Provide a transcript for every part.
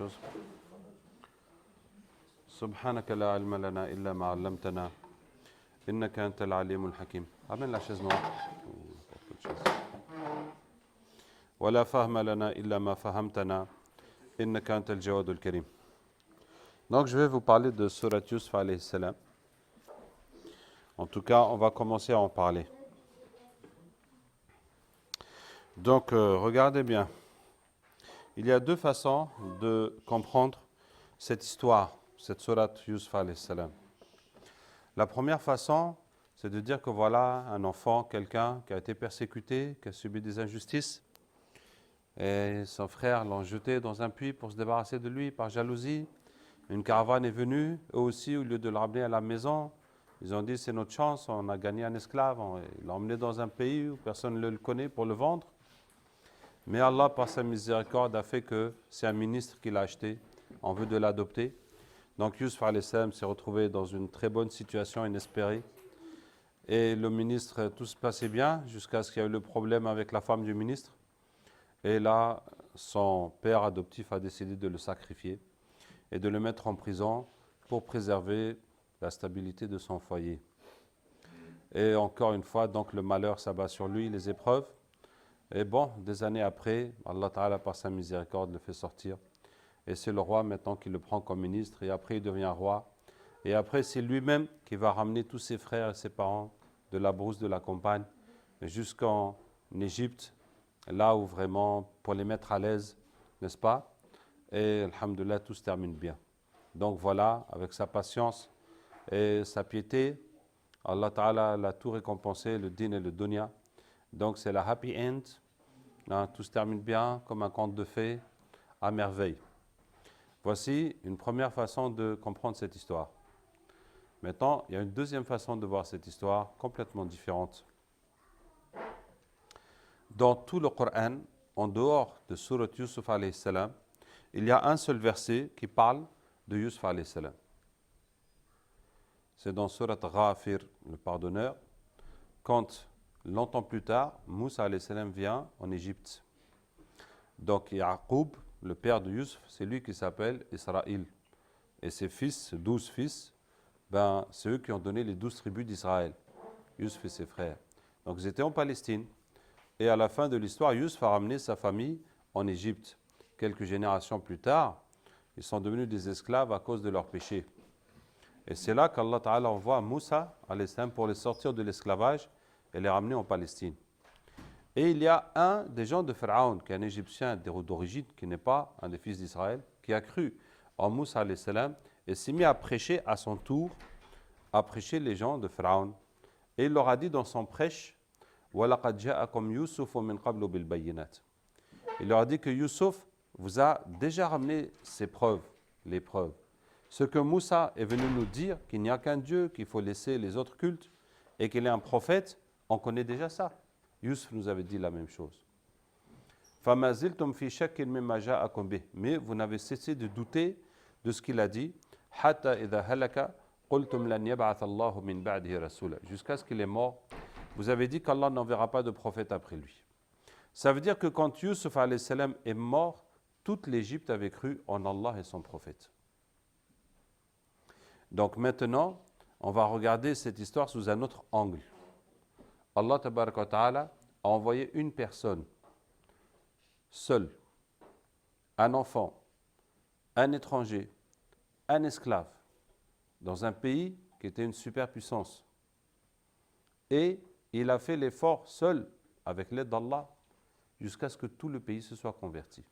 chose. Subhanaka la ilma lana illa ma 'allamtana innaka antal alimul hakim. Amène la chaise noire. Wala fahma lana illa ma fahamtana innaka antal jawadul karim. Donc je vais vous parler de Surat Yusuf alayhi salam. En tout cas, on va commencer à en parler. Donc regardez bien. Il y a deux façons de comprendre cette histoire, cette Surat Yusuf alayhi salam. La première façon, c'est de dire que voilà un enfant, quelqu'un qui a été persécuté, qui a subi des injustices, et son frère l'ont jeté dans un puits pour se débarrasser de lui par jalousie. Une caravane est venue, eux aussi, au lieu de le ramener à la maison, ils ont dit c'est notre chance, on a gagné un esclave, ils l'ont emmené dans un pays où personne ne le connaît pour le vendre. Mais Allah, par sa miséricorde, a fait que c'est un ministre qui l'a acheté, en vue de l'adopter. Donc Yusuf alayhi salam s'est retrouvé dans une très bonne situation inespérée. Et le ministre, tout se passait bien, jusqu'à ce qu'il y ait eu le problème avec la femme du ministre. Et là, son père adoptif a décidé de le sacrifier et de le mettre en prison pour préserver la stabilité de son foyer. Et encore une fois, donc le malheur s'abat sur lui, les épreuves. Et bon, des années après, Allah Ta'ala, par sa miséricorde, le fait sortir. Et c'est le roi maintenant qui le prend comme ministre. Et après, il devient roi. Et après, c'est lui-même qui va ramener tous ses frères et ses parents de la brousse de la campagne jusqu'en Égypte, là où vraiment, pour les mettre à l'aise, n'est-ce pas? Et alhamdoulilah, tout se termine bien. Donc voilà, avec sa patience et sa piété, Allah Ta'ala l'a tout récompensé, le din et le dunya. Donc c'est la happy end, hein, tout se termine bien, comme un conte de fées, à merveille. Voici une première façon de comprendre cette histoire. Maintenant, il y a une deuxième façon de voir cette histoire, complètement différente. Dans tout le Coran, en dehors de Surat Yusuf alayhi salam, il y a un seul verset qui parle de Yusuf alayhi salam. C'est dans Surat Ghafir, le pardonneur, quand longtemps plus tard, Moussa alayhi salam vient en Égypte. Donc Yaqub, le père de Yusuf, c'est lui qui s'appelle Israël. Et ses fils, 12 fils, c'est eux qui ont donné les 12 tribus d'Israël, Yusuf et ses frères. Donc ils étaient en Palestine. Et à la fin de l'histoire, Yusuf a ramené sa famille en Égypte. Quelques générations plus tard, ils sont devenus des esclaves à cause de leurs péchés. Et c'est là qu'Allah Ta'ala envoie Moussa pour les sortir de l'esclavage et les ramener en Palestine. Et il y a un des gens de Pharaon, qui est un Égyptien d'origine, qui n'est pas un des fils d'Israël, qui a cru en Moussa et s'est mis à prêcher à son tour, à prêcher les gens de Pharaon. Et il leur a dit dans son prêche, وَلَقَدْ جَاءَكُمْ يُوسُفُ مِنْ قَبْلُ بِالْبَيِّنَاتِ. Il leur a dit que Youssouf vous a déjà ramené ses preuves, les preuves. Ce que Moussa est venu nous dire, qu'il n'y a qu'un Dieu, qu'il faut laisser les autres cultes, et qu'il est un prophète, on connaît déjà ça. Youssouf nous avait dit la même chose. فَمَا زِلْتُمْ فِي شَكٍّ مِمَّا جَاءَكُمْ بِهِ. Mais vous n'avez cessé de douter de ce qu'il a dit. حَتَّى إِذَا هَلَكَ قُلْتُمْ لَنْ يَبْعَثَ اللَّهُ مِنْ بَعْدِهِ رَسُولًا. Jusqu'à ce qu'il est mort, vous avez dit qu'Allah n'enverra pas de prophète après lui. Ça veut dire que quand Yusuf alayhi salam est mort, toute l'Égypte avait cru en Allah et son prophète. Donc maintenant, on va regarder cette histoire sous un autre angle. Allah tabaraka wa ta'ala a envoyé une personne, seule, un enfant, un étranger, un esclave, dans un pays qui était une superpuissance. Et il a fait l'effort seul, avec l'aide d'Allah, jusqu'à ce que tout le pays se soit converti.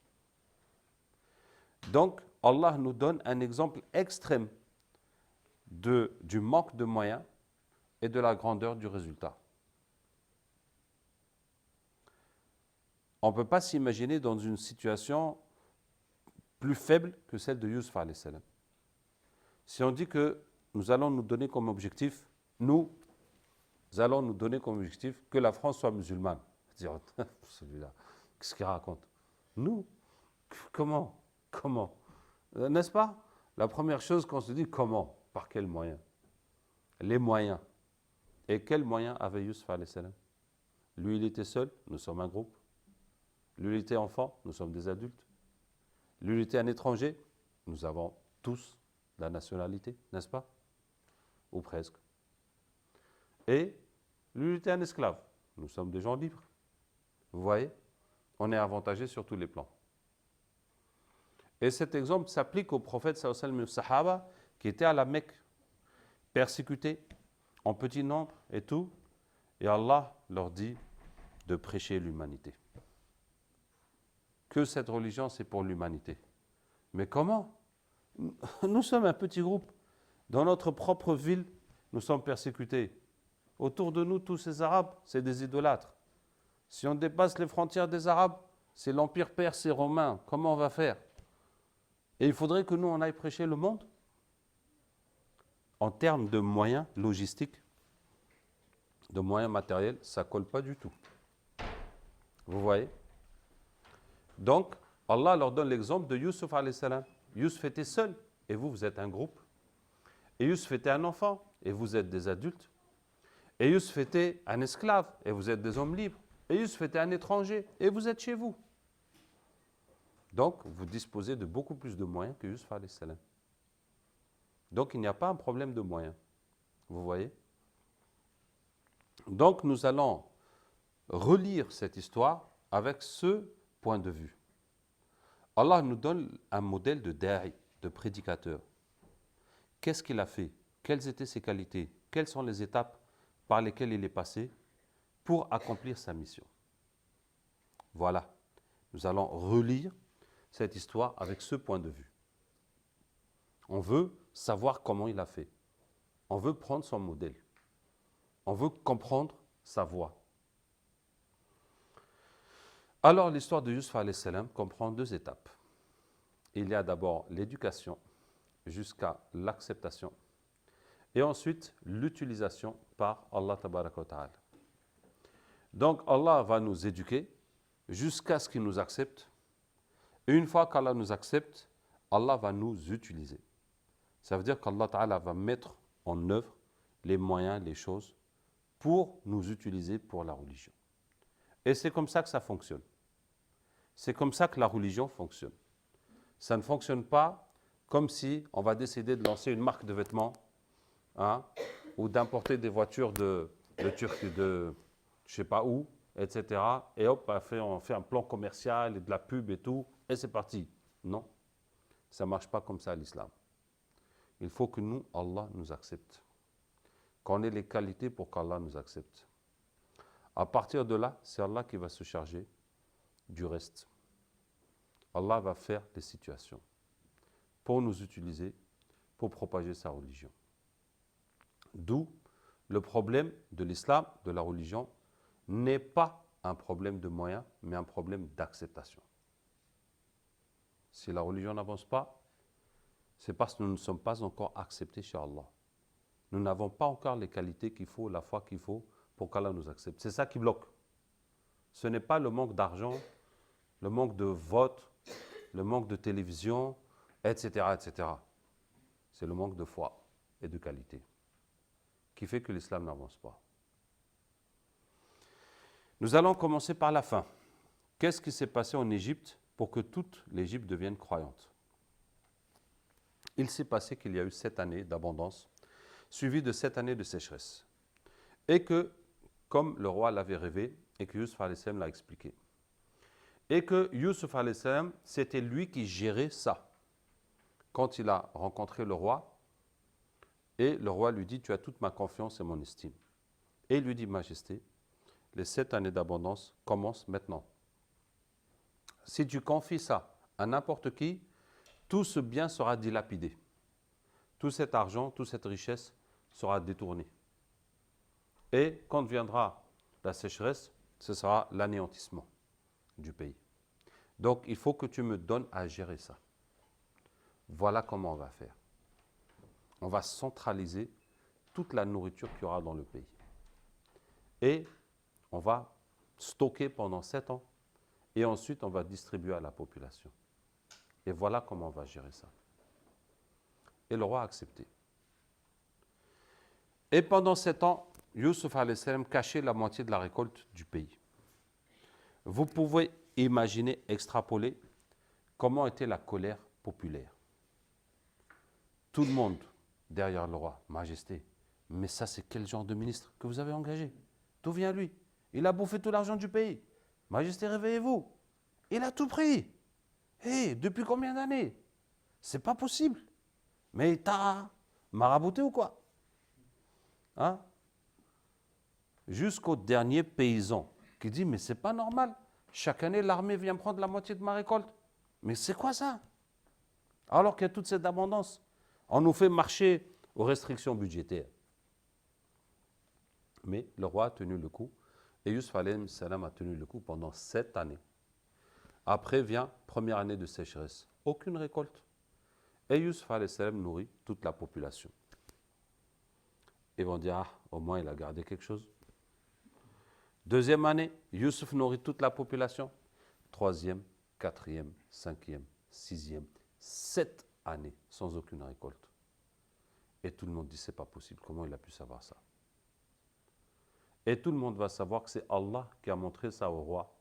Donc, Allah nous donne un exemple extrême du manque de moyens et de la grandeur du résultat. On ne peut pas s'imaginer dans une situation plus faible que celle de Yusuf alayhi salam. Si on dit que nous allons nous donner comme objectif, nous allons nous donner comme objectif que la France soit musulmane. Celui-là, qu'est-ce qu'il raconte? Nous? Comment? N'est-ce pas? La première chose qu'on se dit, comment? Par quels moyens? Les moyens. Et quels moyens avait Yusuf alayhi salam? Lui, il était seul, nous sommes un groupe. Lui, il était enfant, nous sommes des adultes. Lui était un étranger, nous avons tous la nationalité, n'est-ce pas? Ou presque. Et lui était un esclave. Nous sommes des gens libres. Vous voyez? On est avantagé sur tous les plans. Et cet exemple s'applique au prophète sallallahu alayhi wa sallam, Sahaba, qui était à la Mecque, persécutés en petit nombre et tout. Et Allah leur dit de prêcher l'humanité. Que cette religion, c'est pour l'humanité. Mais comment? Nous sommes un petit groupe. Dans notre propre ville, nous sommes persécutés. Autour de nous, tous ces Arabes, c'est des idolâtres. Si on dépasse les frontières des Arabes, c'est l'Empire perse et romain. Comment on va faire? Et il faudrait que nous, on aille prêcher le monde? En termes de moyens logistiques, de moyens matériels, ça ne colle pas du tout. Vous voyez? Donc, Allah leur donne l'exemple de Yusuf alayhi salam. Yusuf était seul, et vous, vous êtes un groupe. Et Yusuf était un enfant, et vous êtes des adultes. Et Yusuf était un esclave, et vous êtes des hommes libres. Et Yusuf était un étranger, et vous êtes chez vous. Donc, vous disposez de beaucoup plus de moyens que Yusuf alayhi salam. Donc, il n'y a pas un problème de moyens. Vous voyez? Donc, nous allons relire cette histoire avec ce point de vue. Allah nous donne un modèle de da'i, de prédicateur. Qu'est-ce qu'il a fait? Quelles étaient ses qualités? Quelles sont les étapes par lesquelles il est passé pour accomplir sa mission? Voilà. Nous allons relire cette histoire avec ce point de vue. On veut savoir comment il a fait. On veut prendre son modèle. On veut comprendre sa voie. Alors, l'histoire de Yusuf alayhi salam comprend deux étapes. Il y a d'abord l'éducation jusqu'à l'acceptation et ensuite l'utilisation par Allah tabaraka wa ta'ala. Donc, Allah va nous éduquer jusqu'à ce qu'il nous accepte. Et une fois qu'Allah nous accepte, Allah va nous utiliser. Ça veut dire qu'Allah ta'ala va mettre en œuvre les moyens, les choses pour nous utiliser pour la religion. Et c'est comme ça que ça fonctionne. C'est comme ça que la religion fonctionne. Ça ne fonctionne pas comme si on va décider de lancer une marque de vêtements, hein, ou d'importer des voitures de Turquie, de je ne sais pas où, etc. Et hop, on fait un plan commercial et de la pub et tout, et c'est parti. Non, ça ne marche pas comme ça l'islam. Il faut que nous, Allah nous accepte. Qu'on ait les qualités pour qu'Allah nous accepte. À partir de là, c'est Allah qui va se charger du reste. Allah va faire des situations pour nous utiliser, pour propager sa religion. D'où le problème de l'islam, de la religion, n'est pas un problème de moyens, mais un problème d'acceptation. Si la religion n'avance pas, c'est parce que nous ne sommes pas encore acceptés chez Allah. Nous n'avons pas encore les qualités qu'il faut, la foi qu'il faut pour qu'Allah nous accepte. C'est ça qui bloque. Ce n'est pas le manque d'argent, le manque de vote, le manque de télévision, etc., etc. C'est le manque de foi et de qualité qui fait que l'islam n'avance pas. Nous allons commencer par la fin. Qu'est-ce qui s'est passé en Égypte pour que toute l'Égypte devienne croyante? Il s'est passé qu'il y a eu 7 années d'abondance, suivies de 7 années de sécheresse. Et que, comme le roi l'avait rêvé, et que Yusuf alayhi salam l'a expliqué, et que Yusuf alayhi salam, c'était lui qui gérait ça. Quand il a rencontré le roi, et le roi lui dit, tu as toute ma confiance et mon estime. Et il lui dit, Majesté, les 7 années d'abondance commencent maintenant. Si tu confies ça à n'importe qui, tout ce bien sera dilapidé. Tout cet argent, toute cette richesse sera détourné. Et quand viendra la sécheresse, ce sera l'anéantissement du pays. Donc, il faut que tu me donnes à gérer ça. Voilà comment on va faire. On va centraliser toute la nourriture qu'il y aura dans le pays. Et on va stocker pendant 7 ans. Et ensuite, on va distribuer à la population. Et voilà comment on va gérer ça. Et le roi a accepté. Et pendant 7 ans, Yusuf alayhi salam cachait la moitié de la récolte du pays. Vous pouvez imaginer, extrapoler, comment était la colère populaire. Tout le monde derrière le roi, Majesté, mais ça c'est quel genre de ministre que vous avez engagé? D'où vient lui? Il a bouffé tout l'argent du pays. Majesté, réveillez-vous. Il a tout pris. Hé, depuis combien d'années? C'est pas possible. Mais t'as marabouté ou quoi? Hein? Jusqu'au dernier paysan qui dit, mais c'est pas normal. Chaque année, l'armée vient prendre la moitié de ma récolte. Mais c'est quoi ça? Alors qu'il y a toute cette abondance. On nous fait marcher aux restrictions budgétaires. Mais le roi a tenu le coup. Et Yusuf alayhi salam a tenu le coup pendant 7 années. Après vient première année de sécheresse. Aucune récolte. Et Yusuf alayhi salam nourrit toute la population. Ils vont dire, ah, au moins il a gardé quelque chose. Deuxième année, Yusuf nourrit toute la population. Troisième, quatrième, cinquième, sixième, 7 années sans aucune récolte. Et tout le monde dit, c'est pas possible. Comment il a pu savoir ça? Et tout le monde va savoir que c'est Allah qui a montré ça au roi.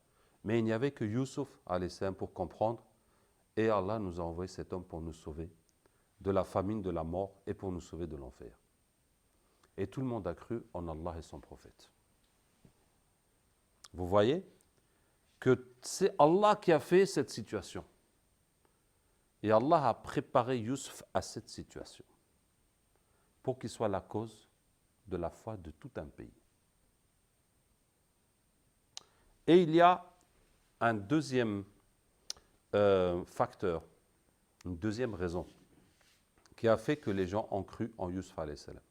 Mais il n'y avait que Yusuf alayhi salam pour comprendre. Et Allah nous a envoyé cet homme pour nous sauver de la famine, de la mort et pour nous sauver de l'enfer. Et tout le monde a cru en Allah et son prophète. Vous voyez que c'est Allah qui a fait cette situation. Et Allah a préparé Yusuf à cette situation pour qu'il soit la cause de la foi de tout un pays. Et il y a un deuxième facteur, une deuxième raison qui a fait que les gens ont cru en Yusuf alayhi salam.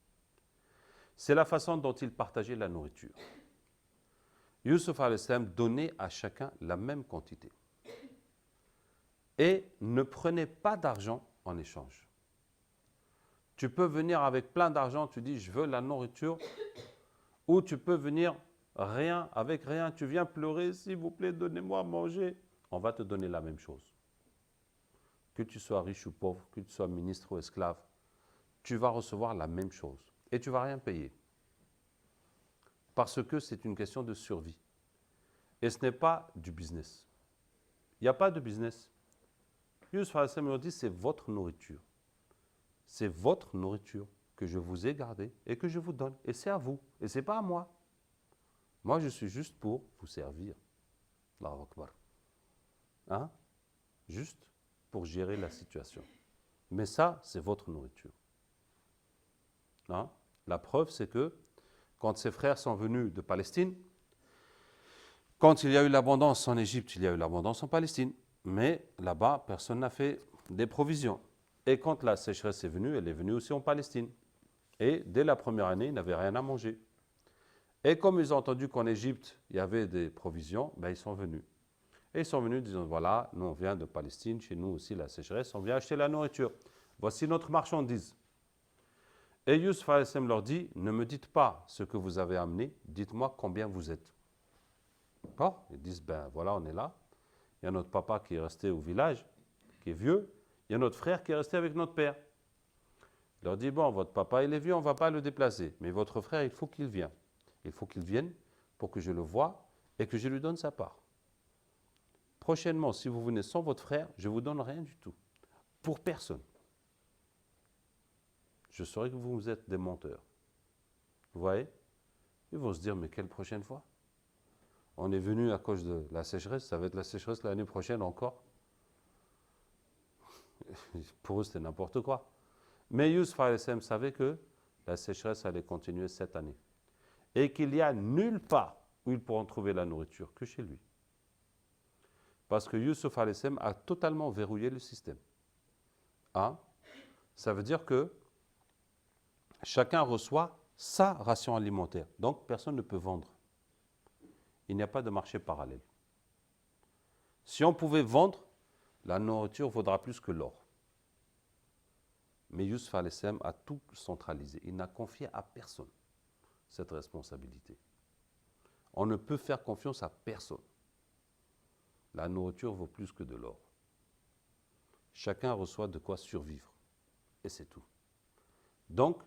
C'est la façon dont il partageait la nourriture. Yusuf alayhi salam donnait à chacun la même quantité et ne prenait pas d'argent en échange. Tu peux venir avec plein d'argent, tu dis je veux la nourriture, ou tu peux venir rien, avec rien, tu viens pleurer, s'il vous plaît, donnez-moi à manger. On va te donner la même chose. Que tu sois riche ou pauvre, que tu sois ministre ou esclave, tu vas recevoir la même chose et tu ne vas rien payer. Parce que c'est une question de survie. Et ce n'est pas du business. Il n'y a pas de business. Yusuf alayhi salam dit, c'est votre nourriture. C'est votre nourriture que je vous ai gardée et que je vous donne. Et c'est à vous. Et ce n'est pas à moi. Moi, je suis juste pour vous servir. Allahu Akbar. Hein? Juste pour gérer la situation. Mais ça, c'est votre nourriture. Hein? La preuve, c'est que quand ses frères sont venus de Palestine, quand il y a eu l'abondance en Égypte, il y a eu l'abondance en Palestine. Mais là-bas, personne n'a fait des provisions. Et quand la sécheresse est venue, elle est venue aussi en Palestine. Et dès la première année, ils n'avaient rien à manger. Et comme ils ont entendu qu'en Égypte, il y avait des provisions, ben ils sont venus. Et ils sont venus disant, voilà, nous on vient de Palestine, chez nous aussi la sécheresse, on vient acheter la nourriture. Voici notre marchandise. Et Yusuf alayhi salam leur dit, ne me dites pas ce que vous avez amené, dites-moi combien vous êtes. Bon, ils disent, ben voilà, on est là. Il y a notre papa qui est resté au village, qui est vieux. Il y a notre frère qui est resté avec notre père. Il leur dit, bon, votre papa il est vieux, on ne va pas le déplacer. Mais votre frère, il faut qu'il vienne. Il faut qu'il vienne pour que je le voie et que je lui donne sa part. Prochainement, si vous venez sans votre frère, je ne vous donne rien du tout. Pour personne. Je saurai que vous êtes des menteurs. Vous voyez? Ils vont se dire, mais quelle prochaine fois? On est venu à cause de la sécheresse, ça va être la sécheresse l'année prochaine encore. Pour eux, c'était n'importe quoi. Mais Yusuf alayhi salam savait que la sécheresse allait continuer cette année. Et qu'il n'y a nulle part où ils pourront trouver la nourriture que chez lui. Parce que Yusuf alayhi salam a totalement verrouillé le système. Hein? Ça veut dire que chacun reçoit sa ration alimentaire. Donc, personne ne peut vendre. Il n'y a pas de marché parallèle. Si on pouvait vendre, la nourriture vaudra plus que l'or. Mais Yusuf alayhi salam a tout centralisé. Il n'a confié à personne cette responsabilité. On ne peut faire confiance à personne. La nourriture vaut plus que de l'or. Chacun reçoit de quoi survivre. Et c'est tout. Donc,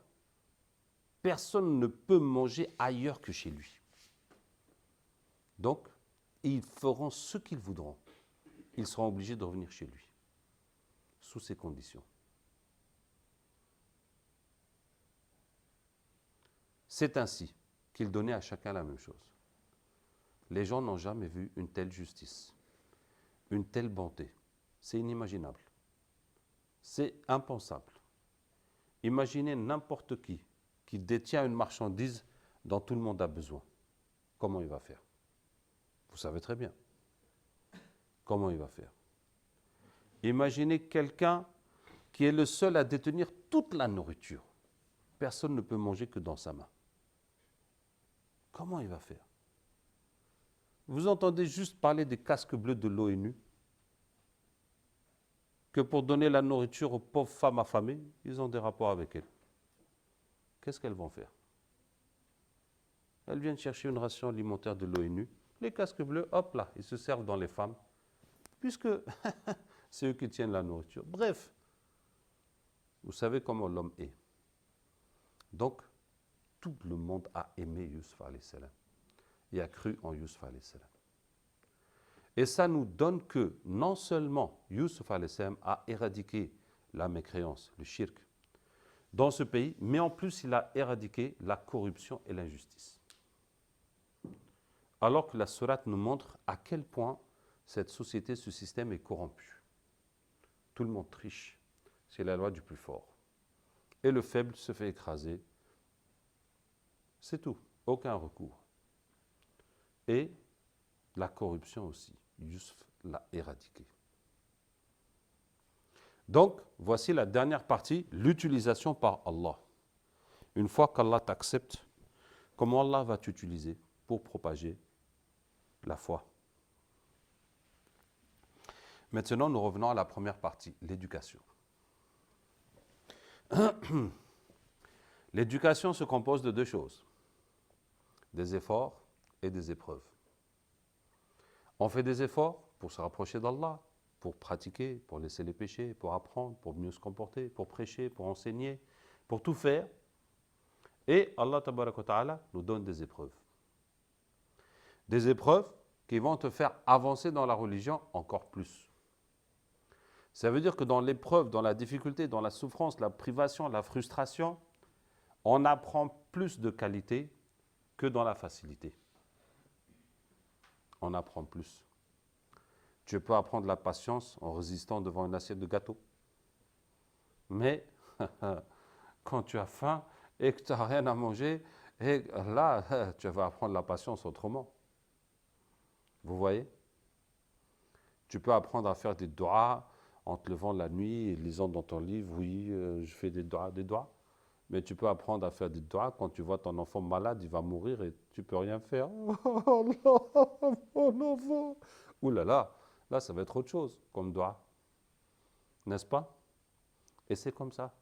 personne ne peut manger ailleurs que chez lui. Donc, ils feront ce qu'ils voudront. Ils seront obligés de revenir chez lui. sous ces conditions. C'est ainsi qu'il donnait à chacun la même chose. Les gens n'ont jamais vu une telle justice, une telle bonté. C'est inimaginable. C'est impensable. Imaginez n'importe qui détient une marchandise dont tout le monde a besoin. Comment il va faire? Vous savez très bien. Comment il va faire? Imaginez quelqu'un qui est le seul à détenir toute la nourriture. Personne ne peut manger que dans sa main. Comment il va faire? Vous entendez juste parler des casques bleus de l'ONU, que pour donner la nourriture aux pauvres femmes affamées, ils ont des rapports avec elles. Qu'est-ce qu'elles vont faire? Elles viennent chercher une ration alimentaire de l'ONU. Les casques bleus, hop là, ils se servent dans les femmes, puisque c'est eux qui tiennent la nourriture. Bref, vous savez comment l'homme est. Donc, tout le monde a aimé Yusuf alayhi salam et a cru en Yusuf alayhi salam. Et ça nous donne que non seulement Yusuf alayhi salam a éradiqué la mécréance, le shirk, dans ce pays, mais en plus il a éradiqué la corruption et l'injustice. Alors que la sourate nous montre à quel point cette société, ce système est corrompu. Tout le monde triche, c'est la loi du plus fort. Et le faible se fait écraser. C'est tout, aucun recours. Et la corruption aussi, Yusuf l'a éradiquée. Donc, voici la dernière partie, l'utilisation par Allah. Une fois qu'Allah t'accepte, comment Allah va t'utiliser pour propager la foi. Maintenant, nous revenons à la première partie, l'éducation. L'éducation se compose de deux choses, des efforts et des épreuves. On fait des efforts pour se rapprocher d'Allah, pour pratiquer, pour laisser les péchés, pour apprendre, pour mieux se comporter, pour prêcher, pour enseigner, pour tout faire. Et Allah tabaraka wa ta'ala nous donne des épreuves. Des épreuves qui vont te faire avancer dans la religion encore plus. Ça veut dire que dans l'épreuve, dans la difficulté, dans la souffrance, la privation, la frustration, on apprend plus de qualité que dans la facilité. On apprend plus. Tu peux apprendre la patience en résistant devant une assiette de gâteau. Mais quand tu as faim et que tu n'as rien à manger, et là, tu vas apprendre la patience autrement. Vous voyez? Tu peux apprendre à faire des doigts en te levant la nuit et lisant dans ton livre, oui, je fais des doigts. Mais tu peux apprendre à faire des doigts quand tu vois ton enfant malade, il va mourir et tu ne peux rien faire. Oh Allah, mon enfant. Ouh là là, là ça va être autre chose comme doigt. N'est-ce pas? Et c'est comme ça.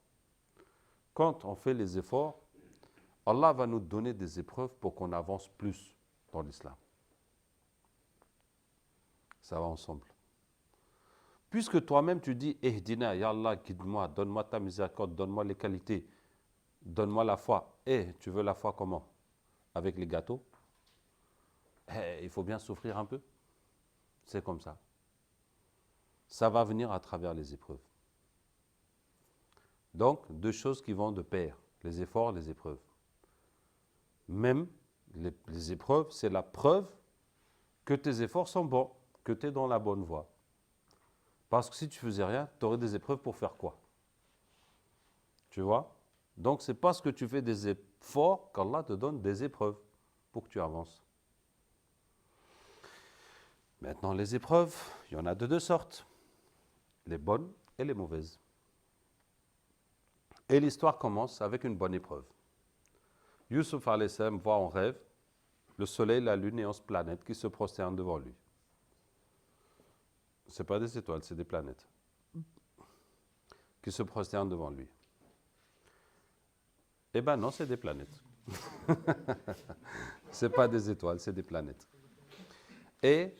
Quand on fait les efforts, Allah va nous donner des épreuves pour qu'on avance plus dans l'islam. Ça va ensemble. Puisque toi-même tu dis, Ehdina, ya Allah, guide-moi, donne-moi ta miséricorde, donne-moi les qualités, donne-moi la foi. Et tu veux la foi comment? Avec les gâteaux? Il faut bien souffrir un peu. C'est comme ça. Ça va venir à travers les épreuves. Donc, deux choses qui vont de pair, les efforts, les épreuves. Même les épreuves, c'est la preuve que tes efforts sont bons, que tu es dans la bonne voie. Parce que si tu faisais rien, tu aurais des épreuves pour faire quoi? Tu vois? Donc, c'est parce que tu fais des efforts qu'Allah te donne des épreuves pour que tu avances. Maintenant, les épreuves, il y en a de deux sortes, les bonnes et les mauvaises. Et l'histoire commence avec une bonne épreuve. Yusuf alayhi salam voit en rêve le soleil, la lune et 11 planètes qui se prosternent devant lui. Ce n'est pas des étoiles, c'est des planètes qui se prosternent devant lui. Eh bien non, c'est des planètes. Ce n'est pas des étoiles, c'est des planètes. Et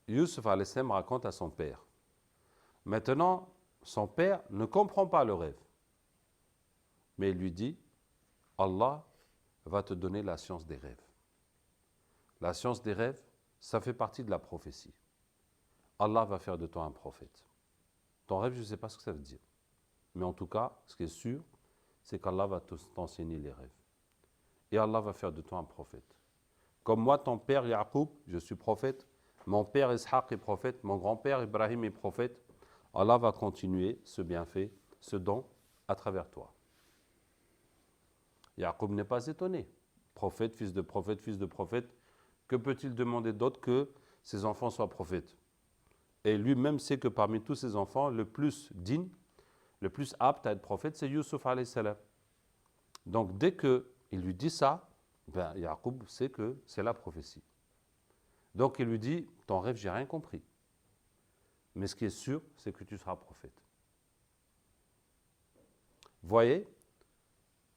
Yusuf alayhi salam raconte à son père. Maintenant, son père ne comprend pas le rêve. Mais il lui dit, Allah va te donner la science des rêves. La science des rêves, ça fait partie de la prophétie. Allah va faire de toi un prophète. Ton rêve, je ne sais pas ce que ça veut dire. Mais en tout cas, ce qui est sûr, c'est qu'Allah va t'enseigner les rêves. Et Allah va faire de toi un prophète. Comme moi, ton père Yaqub, je suis prophète. Mon père Ishaq est prophète. Mon grand-père Ibrahim est prophète. Allah va continuer ce bienfait, ce don, à travers toi. Yaqub n'est pas étonné. Prophète, fils de prophète, fils de prophète. Que peut-il demander d'autre que ses enfants soient prophètes? Et lui-même sait que parmi tous ses enfants, le plus digne, le plus apte à être prophète, c'est Yusuf alayhi salam. Donc dès qu'il lui dit ça, ben, Yaqub sait que c'est la prophétie. Donc il lui dit, ton rêve, j'ai rien compris. Mais ce qui est sûr, c'est que tu seras prophète. Voyez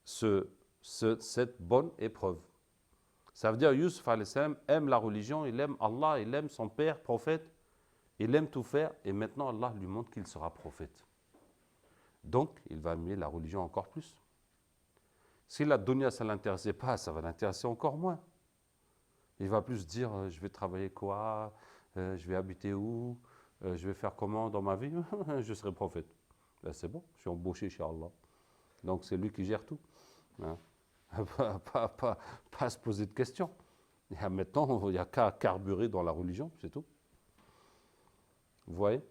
cette bonne épreuve. Ça veut dire Yusuf alayhi salam aime la religion, il aime Allah, il aime son père, prophète, il aime tout faire, et maintenant Allah lui montre qu'il sera prophète. Donc, il va aimer la religion encore plus. Si la dunya, ça ne l'intéressait pas, ça va l'intéresser encore moins. Il va plus dire, je vais travailler quoi, je vais habiter où, je vais faire comment dans ma vie, je serai prophète. Ben, c'est bon, je suis embauché chez Allah. Donc, c'est lui qui gère tout. Hein. Pas se poser de questions. Et maintenant, il n'y a qu'à carburer dans la religion, c'est tout. Vous voyez?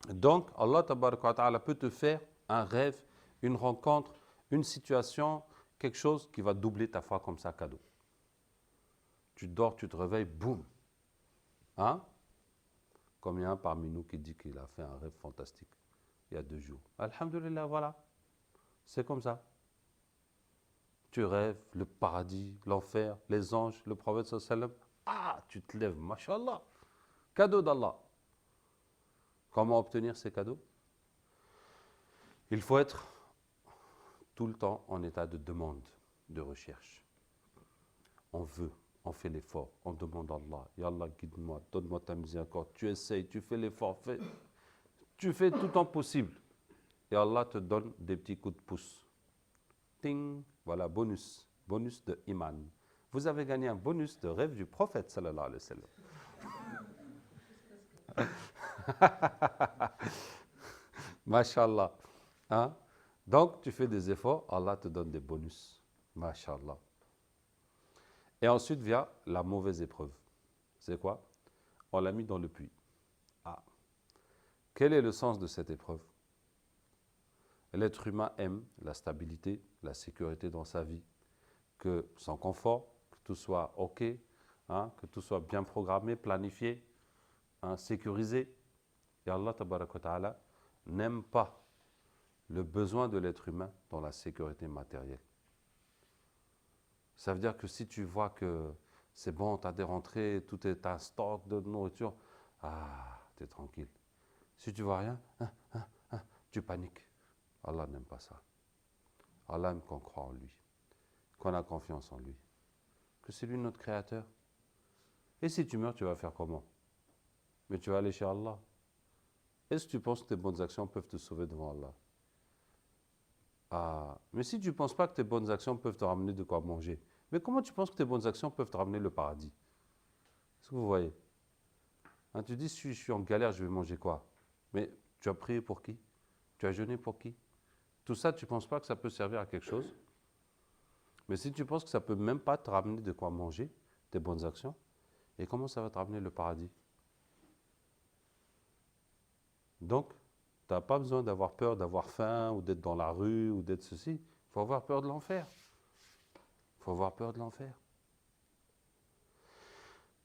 Donc, Allah tabaraka wa ta'ala peut te faire un rêve, une rencontre, une situation, quelque chose qui va doubler ta foi comme ça, cadeau. Tu dors, tu te réveilles, boum. Hein? Comme il y a un parmi nous qui dit qu'il a fait un rêve fantastique il y a 2 jours. Alhamdulillah, voilà. C'est comme ça. Tu rêves le paradis, l'enfer, les anges, le prophète sallallahu alayhi wa sallam. Ah, tu te lèves, mashallah. Cadeau d'Allah. Comment obtenir ces cadeaux? Il faut être tout le temps en état de demande, de recherche. On veut, on fait l'effort, on demande à Allah. Ya Allah, guide-moi, donne-moi ta miséricorde. Tu essayes, tu fais l'effort, tu fais tout ton possible. Et Allah te donne des petits coups de pouce. Ting, voilà, bonus de iman. Vous avez gagné un bonus de rêve du prophète, sallallahu alayhi wa sallam. Mashallah. Hein? Donc, tu fais des efforts, Allah te donne des bonus. Mashallah. Et ensuite vient la mauvaise épreuve. C'est quoi? On l'a mis dans le puits. Ah. Quel est le sens de cette épreuve? L'être humain aime la stabilité, la sécurité dans sa vie, que son confort, que tout soit OK, hein, que tout soit bien programmé, planifié, hein, sécurisé. Et Allah tabaraka wa ta'ala n'aime pas le besoin de l'être humain dans la sécurité matérielle. Ça veut dire que si tu vois que c'est bon, tu as des rentrées, tout est un stock de nourriture, ah, tu es tranquille. Si tu vois rien, tu paniques. Allah n'aime pas ça. Allah aime qu'on croit en lui, qu'on a confiance en lui, que c'est lui notre créateur. Et si tu meurs, tu vas faire comment? Mais tu vas aller chez Allah. Est-ce que tu penses que tes bonnes actions peuvent te sauver devant Allah? Ah, mais si tu ne penses pas que tes bonnes actions peuvent te ramener de quoi manger, mais comment tu penses que tes bonnes actions peuvent te ramener le paradis? Est-ce que vous voyez? Hein, tu dis, si je suis en galère, je vais manger quoi? Mais tu as prié pour qui? Tu as jeûné pour qui? Tout ça, tu ne penses pas que ça peut servir à quelque chose? Mais si tu penses que ça ne peut même pas te ramener de quoi manger, tes bonnes actions, et comment ça va te ramener le paradis? Donc, tu n'as pas besoin d'avoir peur d'avoir faim, ou d'être dans la rue, ou d'être ceci. Il faut avoir peur de l'enfer. Il faut avoir peur de l'enfer.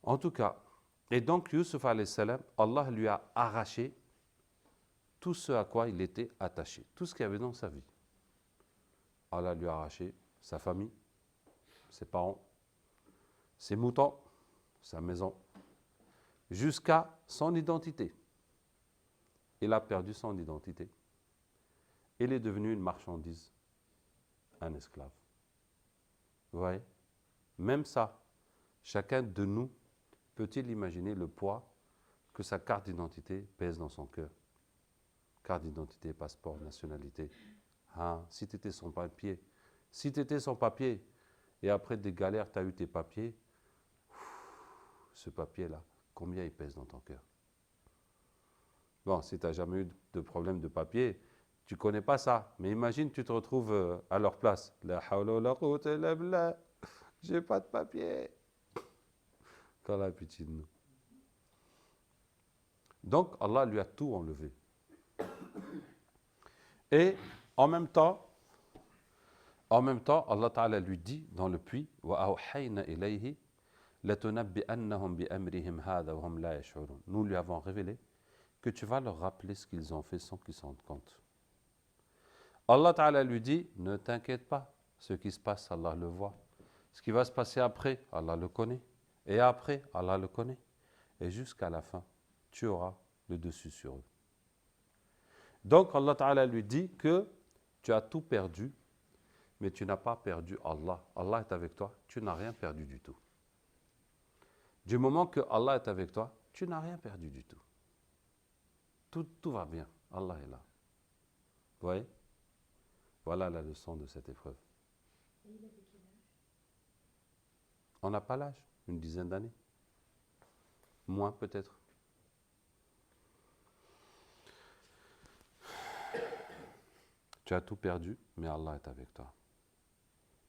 En tout cas, et donc Yusuf alayhi salam, Allah lui a arraché tout ce à quoi il était attaché, tout ce qu'il y avait dans sa vie. Allah lui a arraché sa famille, ses parents, ses moutons, sa maison, jusqu'à son identité. Il a perdu son identité. Il est devenu une marchandise, un esclave. Vous voyez? Même ça, chacun de nous peut-il imaginer le poids que sa carte d'identité pèse dans son cœur? Carte d'identité, passeport, nationalité. Hein, si tu étais sans papier, et après des galères, tu as eu tes papiers, ce papier-là, combien il pèse dans ton cœur? Bon, si tu n'as jamais eu de problème de papier, tu ne connais pas ça. Mais imagine, tu te retrouves à leur place. La hawla wa la quwwata illa billah. J'ai pas de papier. Qu'Allah ait pitié de nous. Donc, Allah lui a tout enlevé. Et en même temps, Allah Ta'ala lui dit dans le puits, وَأَوْحَيْنَا إِلَيْهِ لَتُنَبِّئَنَّهُمْ بِأَمْرِهِمْ هَذَا وَهُمْ لَا يَشْعُرُونَ. Nous lui avons révélé que tu vas leur rappeler ce qu'ils ont fait sans qu'ils s'en rendent compte. Allah Ta'ala lui dit, ne t'inquiète pas, ce qui se passe, Allah le voit. Ce qui va se passer après, Allah le connaît. Et après, Allah le connaît. Et jusqu'à la fin, tu auras le dessus sur eux. Donc Allah Ta'ala lui dit que tu as tout perdu, mais tu n'as pas perdu Allah. Allah est avec toi, tu n'as rien perdu du tout. Du moment que Allah est avec toi, tu n'as rien perdu du tout. Tout va bien, Allah est là. Vous voyez? Voilà la leçon de cette épreuve. On n'a pas l'âge, une dizaine d'années. Moins peut-être. Tu as tout perdu, mais Allah est avec toi.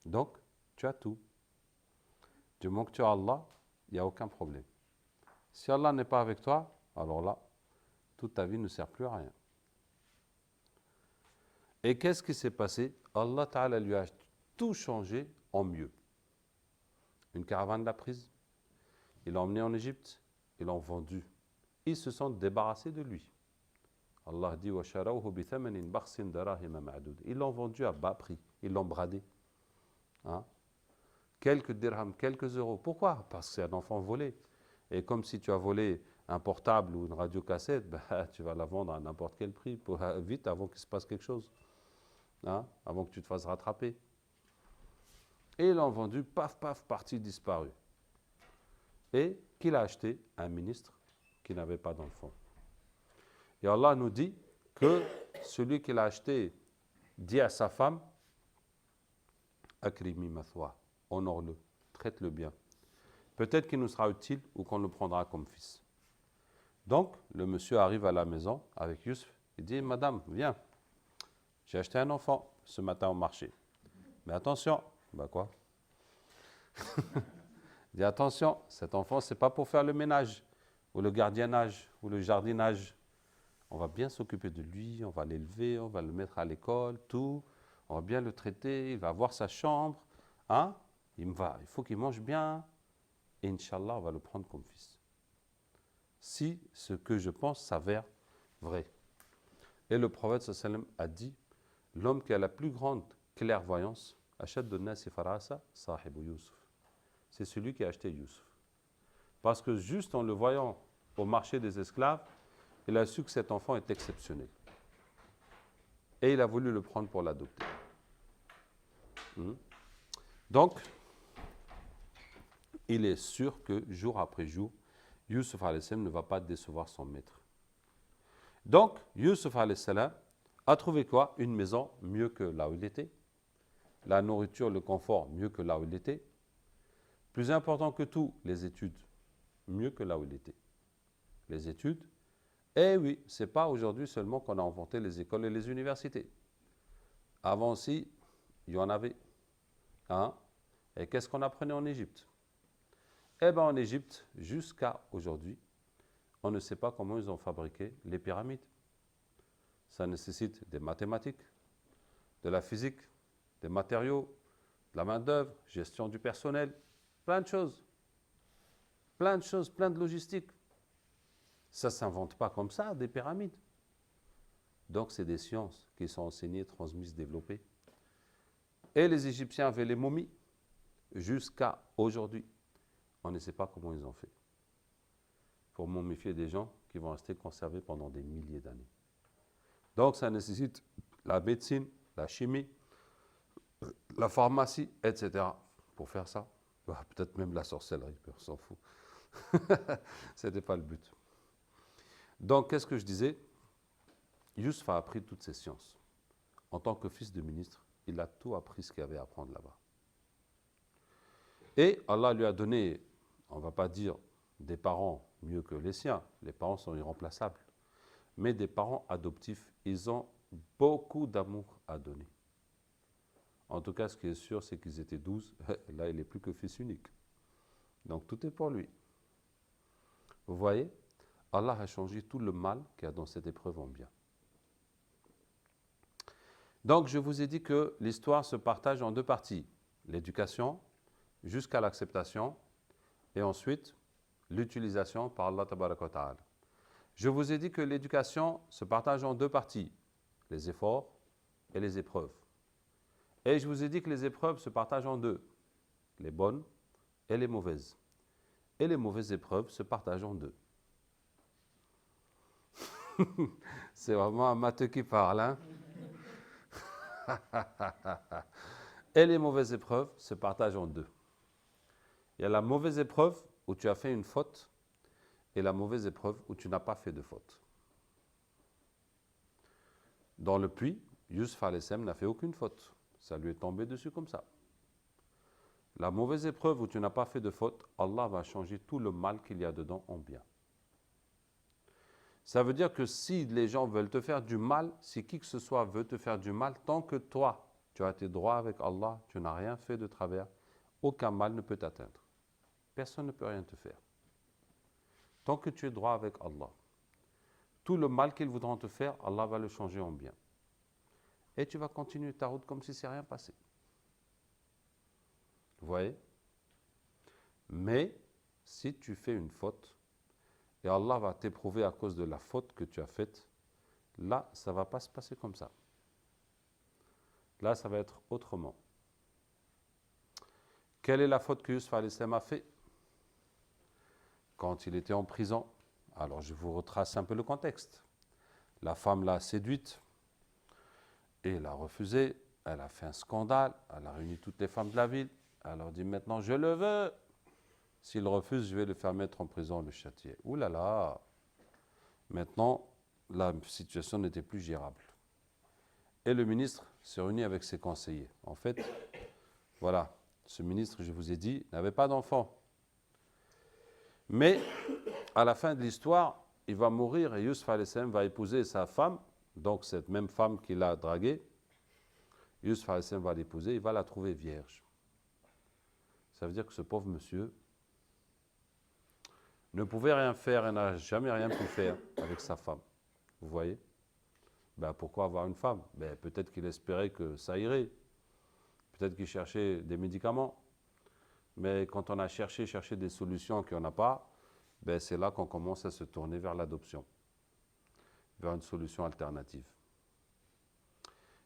Donc, tu as tout. Du moment que tu as Allah, il n'y a aucun problème. Si Allah n'est pas avec toi, alors là, toute ta vie ne sert plus à rien. Et qu'est-ce qui s'est passé? Allah Ta'ala lui a tout changé en mieux. Une caravane l'a prise, ils l'ont emmené en Égypte, ils l'ont vendu. Ils se sont débarrassés de lui. Allah dit ils l'ont vendu à bas prix, ils l'ont bradé. Hein? Quelques dirhams, quelques euros. Pourquoi? Parce que c'est un enfant volé. Et comme si tu as volé un portable ou une radiocassette, bah, tu vas la vendre à n'importe quel prix, vite avant qu'il se passe quelque chose. Hein? Avant que tu te fasses rattraper. Et ils l'ont vendu, paf, paf, parti disparu. Et qui l'a acheté? Un ministre qui n'avait pas d'enfant. Et Allah nous dit que celui qui l'a acheté dit à sa femme, Akrimi mathwa, honore-le, traite-le bien. Peut-être qu'il nous sera utile ou qu'on le prendra comme fils. Donc, le monsieur arrive à la maison avec Youssef, il dit, Madame, viens, j'ai acheté un enfant ce matin au marché. Mais attention, bah quoi? Il dit, attention, cet enfant, ce n'est pas pour faire le ménage, ou le gardiennage, ou le jardinage. On va bien s'occuper de lui, on va l'élever, on va le mettre à l'école, tout. On va bien le traiter, il va avoir sa chambre. Hein? Il faut qu'il mange bien. Et Inch'Allah, on va le prendre comme fils. Si ce que je pense s'avère vrai. Et le prophète sallam a dit, l'homme qui a la plus grande clairvoyance, Ashaddu nasi farasa, sahibu Yusuf. C'est celui qui a acheté Yusuf. Parce que juste en le voyant au marché des esclaves, il a su que cet enfant est exceptionnel. Et il a voulu le prendre pour l'adopter. Donc, il est sûr que jour après jour, Yusuf ne va pas décevoir son maître. Donc, Yusuf a trouvé quoi? Une maison mieux que là où il était. La nourriture, le confort, mieux que là où il était. Plus important que tout, les études, mieux que là où il était. Les études. Eh oui, ce n'est pas aujourd'hui seulement qu'on a inventé les écoles et les universités. Avant aussi, il y en avait. Hein? Et qu'est-ce qu'on apprenait en Égypte? Eh bien, en Égypte, jusqu'à aujourd'hui, on ne sait pas comment ils ont fabriqué les pyramides. Ça nécessite des mathématiques, de la physique, des matériaux, de la main-d'œuvre, gestion du personnel, plein de choses. Plein de choses, plein de logistique. Ça ne s'invente pas comme ça, des pyramides. Donc, c'est des sciences qui sont enseignées, transmises, développées. Et les Égyptiens avaient les momies jusqu'à aujourd'hui. On ne sait pas comment ils ont fait pour momifier des gens qui vont rester conservés pendant des milliers d'années. Donc, ça nécessite la médecine, la chimie, la pharmacie, etc. pour faire ça. Peut-être même la sorcellerie, on s'en fout. Ce n'était pas le but. Donc, qu'est-ce que je disais? Youssef a appris toutes ces sciences. En tant que fils de ministre, il a tout appris ce qu'il y avait à apprendre là-bas. Et Allah lui a donné, on ne va pas dire des parents mieux que les siens, les parents sont irremplaçables. Mais des parents adoptifs, ils ont beaucoup d'amour à donner. En tout cas, ce qui est sûr, c'est qu'ils étaient 12. Là, il n'est plus que fils unique. Donc, tout est pour lui. Vous voyez, Allah a changé tout le mal qu'il y a dans cette épreuve en bien. Donc, je vous ai dit que l'histoire se partage en deux parties. L'éducation, jusqu'à l'acceptation, et ensuite, l'utilisation par Allah Tabaraka wa Ta'ala. Je vous ai dit que l'éducation se partage en deux parties, les efforts et les épreuves. Et je vous ai dit que les épreuves se partagent en deux, les bonnes et les mauvaises. Et les mauvaises épreuves se partagent en deux. C'est vraiment un matheux qui parle, hein? Et les mauvaises épreuves se partagent en deux. Il y a la mauvaise épreuve où tu as fait une faute et la mauvaise épreuve où tu n'as pas fait de faute. Dans le puits, Yusuf n'a fait aucune faute. Ça lui est tombé dessus comme ça. La mauvaise épreuve où tu n'as pas fait de faute, Allah va changer tout le mal qu'il y a dedans en bien. Ça veut dire que si les gens veulent te faire du mal, si qui que ce soit veut te faire du mal, tant que toi, tu as été droit avec Allah, tu n'as rien fait de travers, aucun mal ne peut t'atteindre. Personne ne peut rien te faire. Tant que tu es droit avec Allah, tout le mal qu'ils voudront te faire, Allah va le changer en bien. Et tu vas continuer ta route comme si c'est rien passé. Vous voyez? Mais si tu fais une faute, et Allah va t'éprouver à cause de la faute que tu as faite, là, ça ne va pas se passer comme ça. Là, ça va être autrement. Quelle est la faute que Yusuf a fait quand il était en prison? Alors, je vous retrace un peu le contexte. La femme l'a séduite et elle a refusé. Elle a fait un scandale. Elle a réuni toutes les femmes de la ville. Elle leur dit maintenant, je le veux. S'il refuse, je vais le faire mettre en prison, le châtier. Ouh là là! Maintenant, la situation n'était plus gérable. Et le ministre s'est réuni avec ses conseillers. En fait, voilà, ce ministre, je vous ai dit, n'avait pas d'enfant. Mais à la fin de l'histoire, il va mourir et Yusuf va épouser sa femme, donc cette même femme qu'il a draguée. Yusuf va l'épouser, il va la trouver vierge. Ça veut dire que ce pauvre monsieur ne pouvait rien faire et n'a jamais rien pu faire avec sa femme. Vous voyez? Ben, pourquoi avoir une femme? Ben, peut-être qu'il espérait que ça irait. Peut-être qu'il cherchait des médicaments. Mais quand on a cherché des solutions qu'il n'y en a pas, ben, c'est là qu'on commence à se tourner vers l'adoption, vers une solution alternative.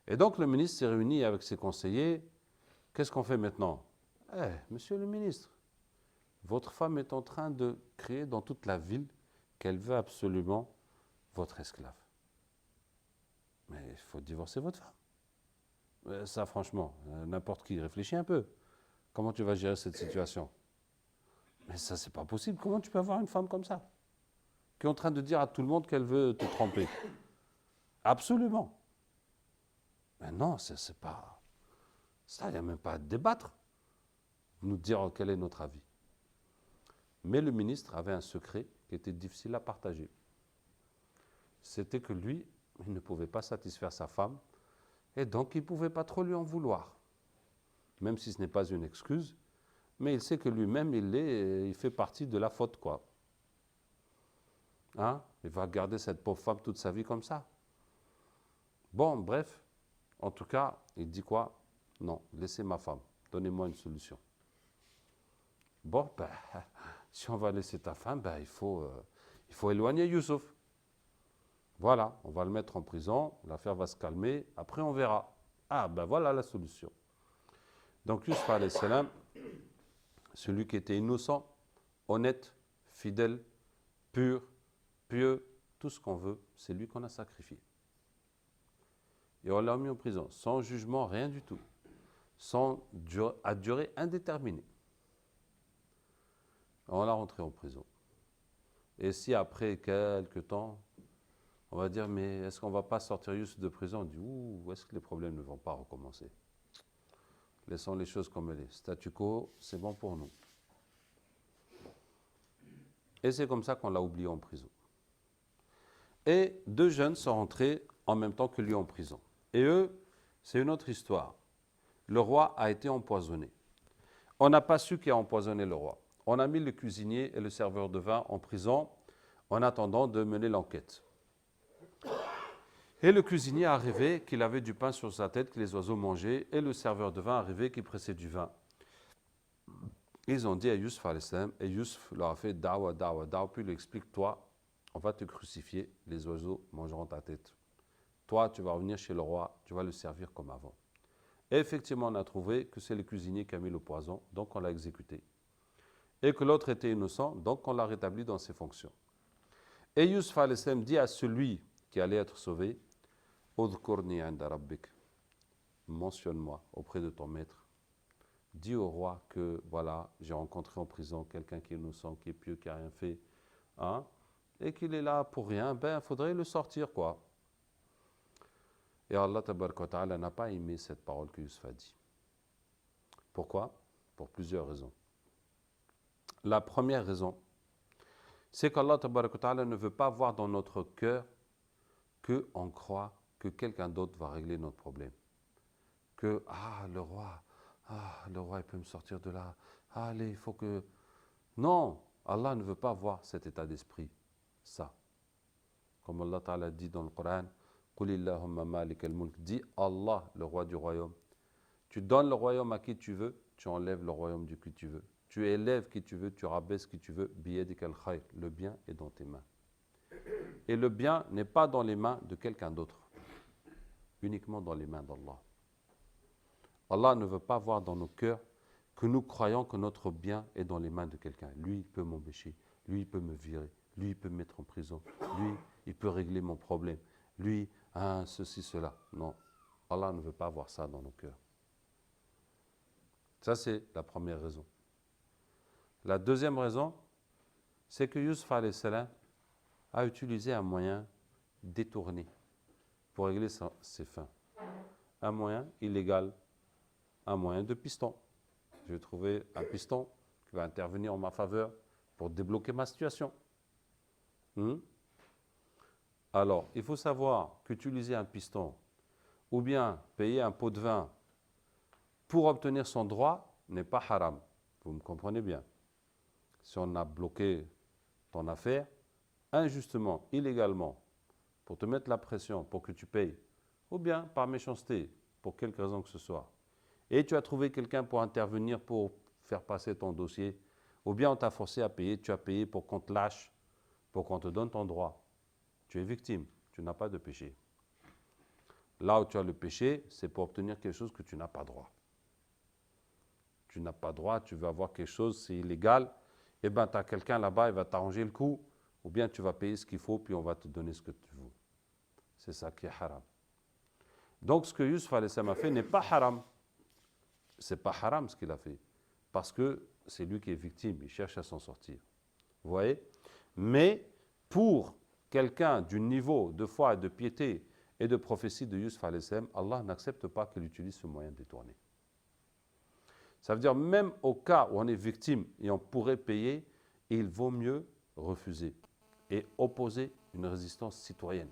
Et donc le ministre s'est réuni avec ses conseillers. Qu'est-ce qu'on fait maintenant? Monsieur le ministre, votre femme est en train de crier dans toute la ville qu'elle veut absolument votre esclave. Mais il faut divorcer votre femme. Ça, franchement, n'importe qui réfléchit un peu. Comment tu vas gérer cette situation? Mais ça, c'est pas possible. Comment tu peux avoir une femme comme ça, qui est en train de dire à tout le monde qu'elle veut te tromper? Absolument. Mais non, c'est pas... Ça, il n'y a même pas à débattre. Nous dire quel est notre avis. Mais le ministre avait un secret qui était difficile à partager. C'était que lui, il ne pouvait pas satisfaire sa femme, et donc il ne pouvait pas trop lui en vouloir. Même si ce n'est pas une excuse, mais il sait que lui-même, il fait partie de la faute, quoi. Hein? Il va garder cette pauvre femme toute sa vie comme ça. Bon, bref, en tout cas, il dit quoi? Non, laissez ma femme, donnez-moi une solution. Bon, ben, si on va laisser ta femme, ben, il faut éloigner Youssouf. Voilà, on va le mettre en prison, l'affaire va se calmer, après on verra. Ah, ben voilà la solution. Donc Yusuf alayhi salam, celui qui était innocent, honnête, fidèle, pur, pieux, tout ce qu'on veut, c'est lui qu'on a sacrifié. Et on l'a mis en prison, sans jugement, rien du tout, à durée indéterminée. On l'a rentré en prison. Et si après quelques temps, on va dire, mais est-ce qu'on ne va pas sortir Yusuf de prison? On dit, ouh, est-ce que les problèmes ne vont pas recommencer? Laissons les choses comme elles sont. Statu quo, c'est bon pour nous. Et c'est comme ça qu'on l'a oublié en prison. Et 2 jeunes sont rentrés en même temps que lui en prison. Et eux, c'est une autre histoire. Le roi a été empoisonné. On n'a pas su qui a empoisonné le roi. On a mis le cuisinier et le serveur de vin en prison en attendant de mener l'enquête. Et le cuisinier a rêvé qu'il avait du pain sur sa tête que les oiseaux mangeaient, et le serveur de vin a rêvé qu'il pressait du vin. Ils ont dit à Yusuf alayhi salam, et Yusuf leur a fait dawa, puis il lui explique, toi, on va te crucifier, les oiseaux mangeront ta tête. Toi, tu vas revenir chez le roi, tu vas le servir comme avant. Et effectivement, on a trouvé que c'est le cuisinier qui a mis le poison, donc on l'a exécuté. Et que l'autre était innocent, donc on l'a rétabli dans ses fonctions. Et Yusuf alayhi salam dit à celui qui allait être sauvé, Udhkurni inda rabbik, mentionne-moi auprès de ton maître. Dis au roi que voilà, j'ai rencontré en prison quelqu'un qui est innocent, qui est pieux, qui n'a rien fait, hein, et qu'il est là pour rien, ben il faudrait le sortir, quoi. Et Allah tabaraka wa ta'ala n'a pas aimé cette parole que Yusuf a dit. Pourquoi? Pour plusieurs raisons. La première raison, c'est qu'Allah tabaraka wa ta'ala ne veut pas voir dans notre cœur qu'on croit que quelqu'un d'autre va régler notre problème. Que, le roi, il peut me sortir de là. Allez, il faut que... Non, Allah ne veut pas voir cet état d'esprit. Ça. Comme Allah Ta'ala dit dans le Coran, Qul Illahumma malik al-mulk, dis Allah, le roi du royaume. Tu donnes le royaume à qui tu veux, tu enlèves le royaume de qui tu veux. Tu élèves qui tu veux, tu rabaisses qui tu veux. Biyadik al-khayr, le bien est dans tes mains. Et le bien n'est pas dans les mains de quelqu'un d'autre, uniquement dans les mains d'Allah. Allah ne veut pas voir dans nos cœurs que nous croyons que notre bien est dans les mains de quelqu'un. Lui, il peut m'empêcher, lui, il peut me virer, lui, il peut me mettre en prison, lui, il peut régler mon problème, lui, ceci, cela. Non, Allah ne veut pas voir ça dans nos cœurs. Ça, c'est la première raison. La deuxième raison, c'est que Yusuf alayhi salam a utilisé un moyen détourné pour régler ses fins. Un moyen illégal, un moyen de piston. Je vais trouver un piston qui va intervenir en ma faveur pour débloquer ma situation. Alors, il faut savoir qu'utiliser un piston ou bien payer un pot de vin pour obtenir son droit n'est pas haram. Vous me comprenez bien. Si on a bloqué ton affaire, injustement, illégalement, pour te mettre la pression, pour que tu payes, ou bien par méchanceté, pour quelque raison que ce soit, et tu as trouvé quelqu'un pour intervenir pour faire passer ton dossier, ou bien on t'a forcé à payer, tu as payé pour qu'on te lâche, pour qu'on te donne ton droit. Tu es victime, tu n'as pas de péché. Là où tu as le péché, c'est pour obtenir quelque chose que tu n'as pas droit. Tu n'as pas droit, tu veux avoir quelque chose, c'est illégal, eh bien tu as quelqu'un là-bas, il va t'arranger le coup, ou bien tu vas payer ce qu'il faut, puis on va te donner ce que tu veux. C'est ça qui est haram. Donc ce que Yusuf alayhi salam a fait n'est pas haram. C'est pas haram ce qu'il a fait, parce que c'est lui qui est victime, il cherche à s'en sortir. Vous voyez? Mais pour quelqu'un du niveau de foi et de piété et de prophétie de Yusuf alayhi salam, Allah n'accepte pas qu'il utilise ce moyen détourné. Ça veut dire même au cas où on est victime et on pourrait payer, il vaut mieux refuser et opposer une résistance citoyenne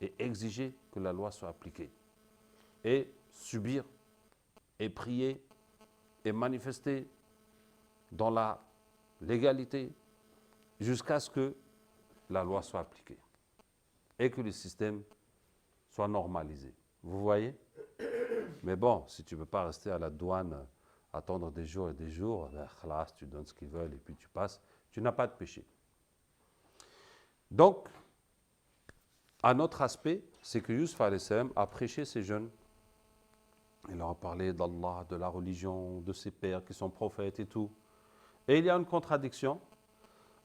et exiger que la loi soit appliquée et subir et prier et manifester dans la légalité jusqu'à ce que la loi soit appliquée et que le système soit normalisé. Vous voyez? Mais bon, si tu ne peux pas rester à la douane, attendre des jours et des jours, ben, khalas, tu donnes ce qu'ils veulent et puis tu passes, tu n'as pas de péché. Donc, un autre aspect, c'est que Yusuf alayhi salam a prêché ces jeunes. Il leur a parlé d'Allah, de la religion, de ses pères qui sont prophètes et tout. Et il y a une contradiction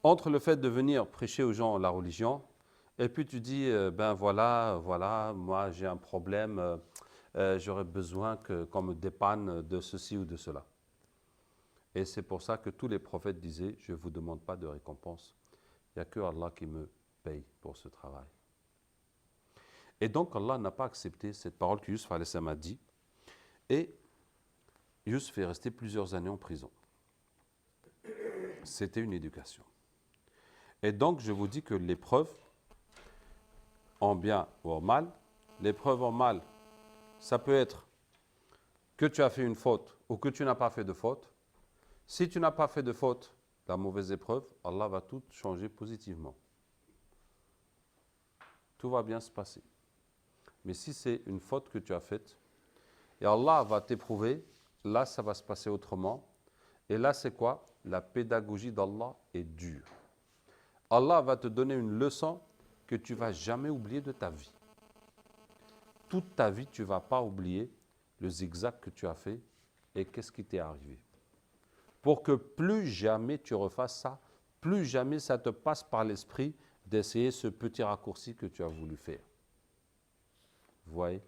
entre le fait de venir prêcher aux gens la religion et puis tu dis, ben voilà, moi j'ai un problème, j'aurais besoin qu'on me dépanne de ceci ou de cela. Et c'est pour ça que tous les prophètes disaient, je ne vous demande pas de récompense, il n'y a que Allah qui me paye pour ce travail. Et donc Allah n'a pas accepté cette parole que Yusuf alayhi salam a dit. Et Yusuf est resté plusieurs années en prison. C'était une éducation. Et donc, je vous dis que l'épreuve en bien ou en mal. L'épreuve en mal, ça peut être que tu as fait une faute ou que tu n'as pas fait de faute. Si tu n'as pas fait de faute, la mauvaise épreuve, Allah va tout changer positivement. Tout va bien se passer. Mais si c'est une faute que tu as faite, et Allah va t'éprouver, là ça va se passer autrement. Et là c'est quoi? La pédagogie d'Allah est dure. Allah va te donner une leçon que tu ne vas jamais oublier de ta vie. Toute ta vie, tu ne vas pas oublier le zigzag que tu as fait et qu'est-ce qui t'est arrivé. Pour que plus jamais tu refasses ça, plus jamais ça te passe par l'esprit d'essayer ce petit raccourci que tu as voulu faire. Vous voyez?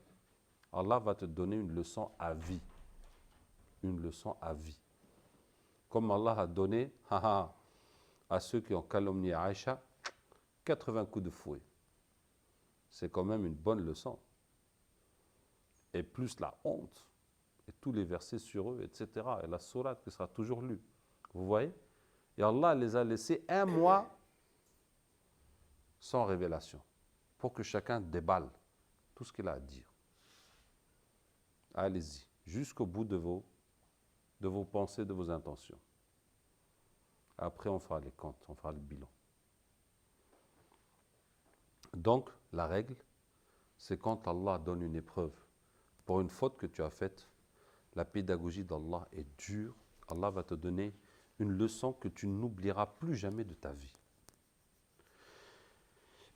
Allah va te donner une leçon à vie. Une leçon à vie. Comme Allah a donné à ceux qui ont calomnié Aïcha 80 coups de fouet. C'est quand même une bonne leçon. Et plus la honte, et tous les versets sur eux, etc. Et la sourate qui sera toujours lue. Vous voyez? Et Allah les a laissés 1 mois sans révélation, pour que chacun déballe tout ce qu'il a à dire. Allez-y, jusqu'au bout de vos pensées, de vos intentions. Après, on fera les comptes, on fera le bilan. Donc, la règle, c'est quand Allah donne une épreuve pour une faute que tu as faite, la pédagogie d'Allah est dure. Allah va te donner une leçon que tu n'oublieras plus jamais de ta vie.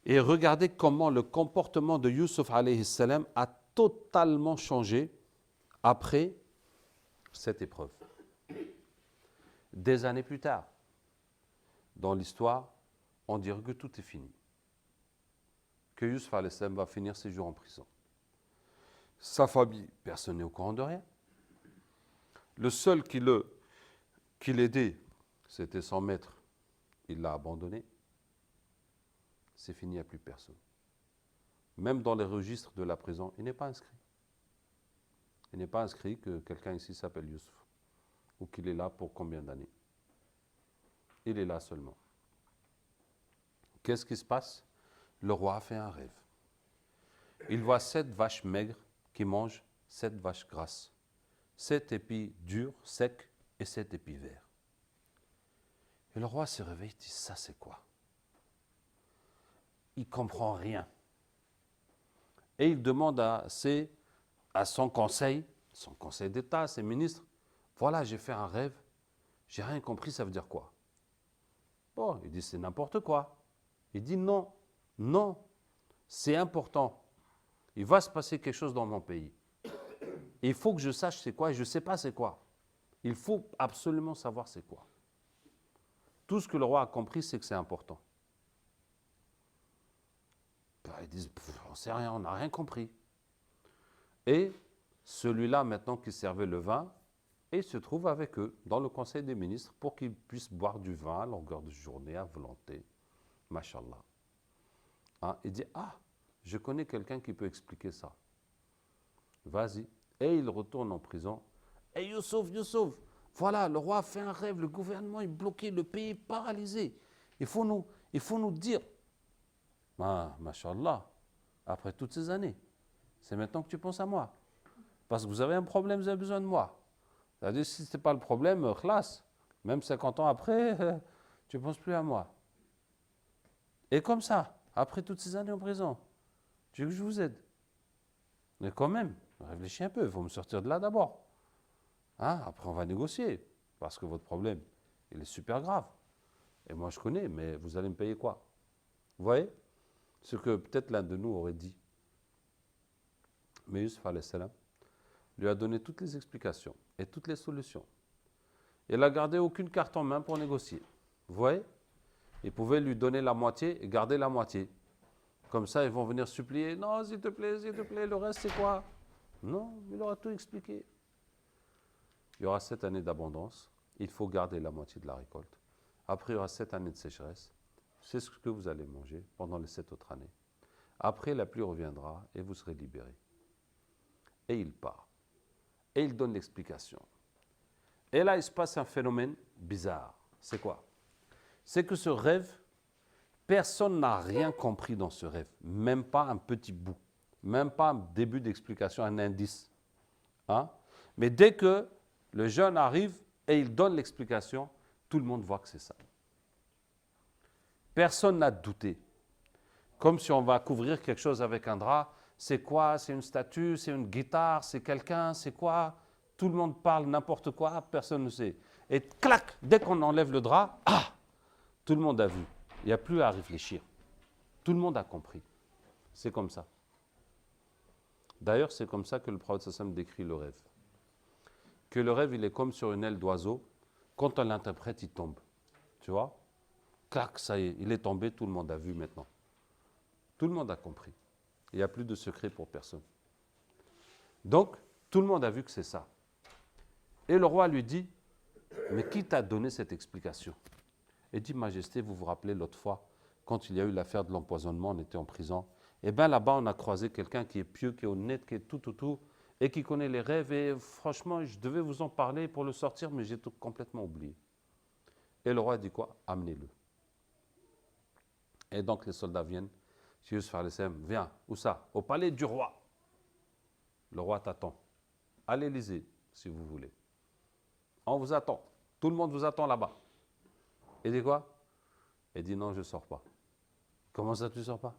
Et regardez comment le comportement de Yusuf alayhi salam a totalement changé après cette épreuve. Des années plus tard, dans l'histoire, on dirait que tout est fini. Que Yusuf alayhi salam va finir ses jours en prison. Sa famille, personne n'est au courant de rien. Le seul qui l'aidait, c'était son maître. Il l'a abandonné. C'est fini, il n'y a plus personne. Même dans les registres de la prison, il n'est pas inscrit. Il n'est pas inscrit que quelqu'un ici s'appelle Yusuf ou qu'il est là pour combien d'années. Il est là seulement. Qu'est-ce qui se passe? Le roi a fait un rêve. Il voit 7 vaches maigres qui mangent 7 vaches grasses. 7 épis durs, secs et 7 épis verts. Et le roi se réveille et dit, ça c'est quoi? Il ne comprend rien. Et il demande à son conseil d'État, ses ministres, voilà, j'ai fait un rêve, j'ai rien compris, ça veut dire quoi? Bon, il dit, c'est n'importe quoi. Il dit, non, c'est important. Il va se passer quelque chose dans mon pays. Et il faut que je sache c'est quoi, et je ne sais pas c'est quoi. Il faut absolument savoir c'est quoi. Tout ce que le roi a compris, c'est que c'est important. Ils disent, on ne sait rien, on n'a rien compris. Et celui-là, maintenant qui servait le vin, il se trouve avec eux dans le conseil des ministres pour qu'ils puissent boire du vin à longueur de journée, à volonté. Mashallah. Hein, il dit, je connais quelqu'un qui peut expliquer ça. Vas-y. Et il retourne en prison. Et Youssouf, voilà, le roi a fait un rêve, le gouvernement est bloqué, le pays est paralysé. Il faut nous dire. Mashallah, après toutes ces années, c'est maintenant que tu penses à moi. Parce que vous avez un problème, vous avez besoin de moi. C'est-à-dire, si ce n'était pas le problème, classe. Même 50 ans après, tu ne penses plus à moi. Et comme ça, après toutes ces années en prison, tu veux que je vous aide? Mais quand même, réfléchis un peu, il faut me sortir de là d'abord. Hein? Après, on va négocier, parce que votre problème, il est super grave. Et moi, je connais, mais vous allez me payer quoi? Vous voyez? Ce que peut-être l'un de nous aurait dit. Mais Yusuf alayhi salam lui a donné toutes les explications et toutes les solutions. Il n'a gardé aucune carte en main pour négocier. Vous voyez? Il pouvait lui donner la moitié et garder la moitié. Comme ça, ils vont venir supplier. Non, s'il te plaît, le reste c'est quoi? Non, il aura tout expliqué. Il y aura 7 années d'abondance. Il faut garder la moitié de la récolte. Après, il y aura 7 années de sécheresse. C'est ce que vous allez manger pendant les 7 autres années. Après, la pluie reviendra et vous serez libérés. Et il part. Et il donne l'explication. Et là, il se passe un phénomène bizarre. C'est quoi? C'est que ce rêve, Personne n'a rien compris dans ce rêve, même pas un petit bout, même pas un début d'explication, un indice. Hein? Mais dès que le jeune arrive et il donne l'explication, tout le monde voit que c'est ça. Personne n'a douté. Comme si on va couvrir quelque chose avec un drap. C'est quoi? C'est une statue? C'est une guitare? C'est quelqu'un? C'est quoi? Tout le monde parle n'importe quoi, personne ne sait. Et clac, dès qu'on enlève le drap, tout le monde a vu. Il n'y a plus à réfléchir. Tout le monde a compris. C'est comme ça. D'ailleurs, c'est comme ça que le prophète sallam décrit le rêve. Que le rêve, il est comme sur une aile d'oiseau. Quand on l'interprète, il tombe. Tu vois? Clac, ça y est, il est tombé, tout le monde a vu maintenant. Tout le monde a compris. Il n'y a plus de secret pour personne. Donc, tout le monde a vu que c'est ça. Et le roi lui dit, mais qui t'a donné cette explication? Et dit, Majesté, vous vous rappelez l'autre fois, quand il y a eu l'affaire de l'empoisonnement, on était en prison. Eh bien là-bas, on a croisé quelqu'un qui est pieux, qui est honnête, qui est tout, et qui connaît les rêves. Et franchement, je devais vous en parler pour le sortir, mais j'ai tout complètement oublié. Et le roi dit quoi? Amenez-le. Et donc les soldats viennent. Yusuf alayhi salam, viens, où ça? Au palais du roi. Le roi t'attend. À l'Élysée, si vous voulez. On vous attend. Tout le monde vous attend là-bas. Il dit quoi? Il dit non, je ne sors pas. Comment ça, tu ne sors pas?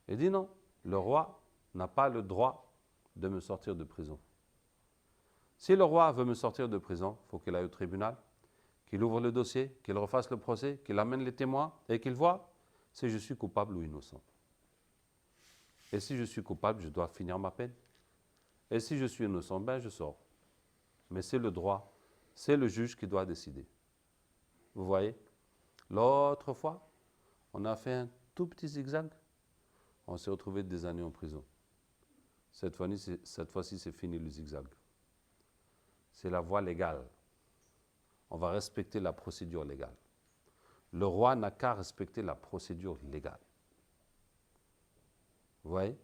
Il dit non, le roi n'a pas le droit de me sortir de prison. Si le roi veut me sortir de prison, il faut qu'il aille au tribunal, qu'il ouvre le dossier, qu'il refasse le procès, qu'il amène les témoins et qu'il voit si je suis coupable ou innocent. Et si je suis coupable, je dois finir ma peine. Et si je suis innocent, ben je sors. Mais c'est le droit, c'est le juge qui doit décider. Vous voyez? L'autre fois, on a fait un tout petit zigzag. On s'est retrouvé des années en prison. Cette fois-ci, c'est fini le zigzag. C'est la voie légale. On va respecter la procédure légale. Le roi n'a qu'à respecter la procédure légale. Vous voyez?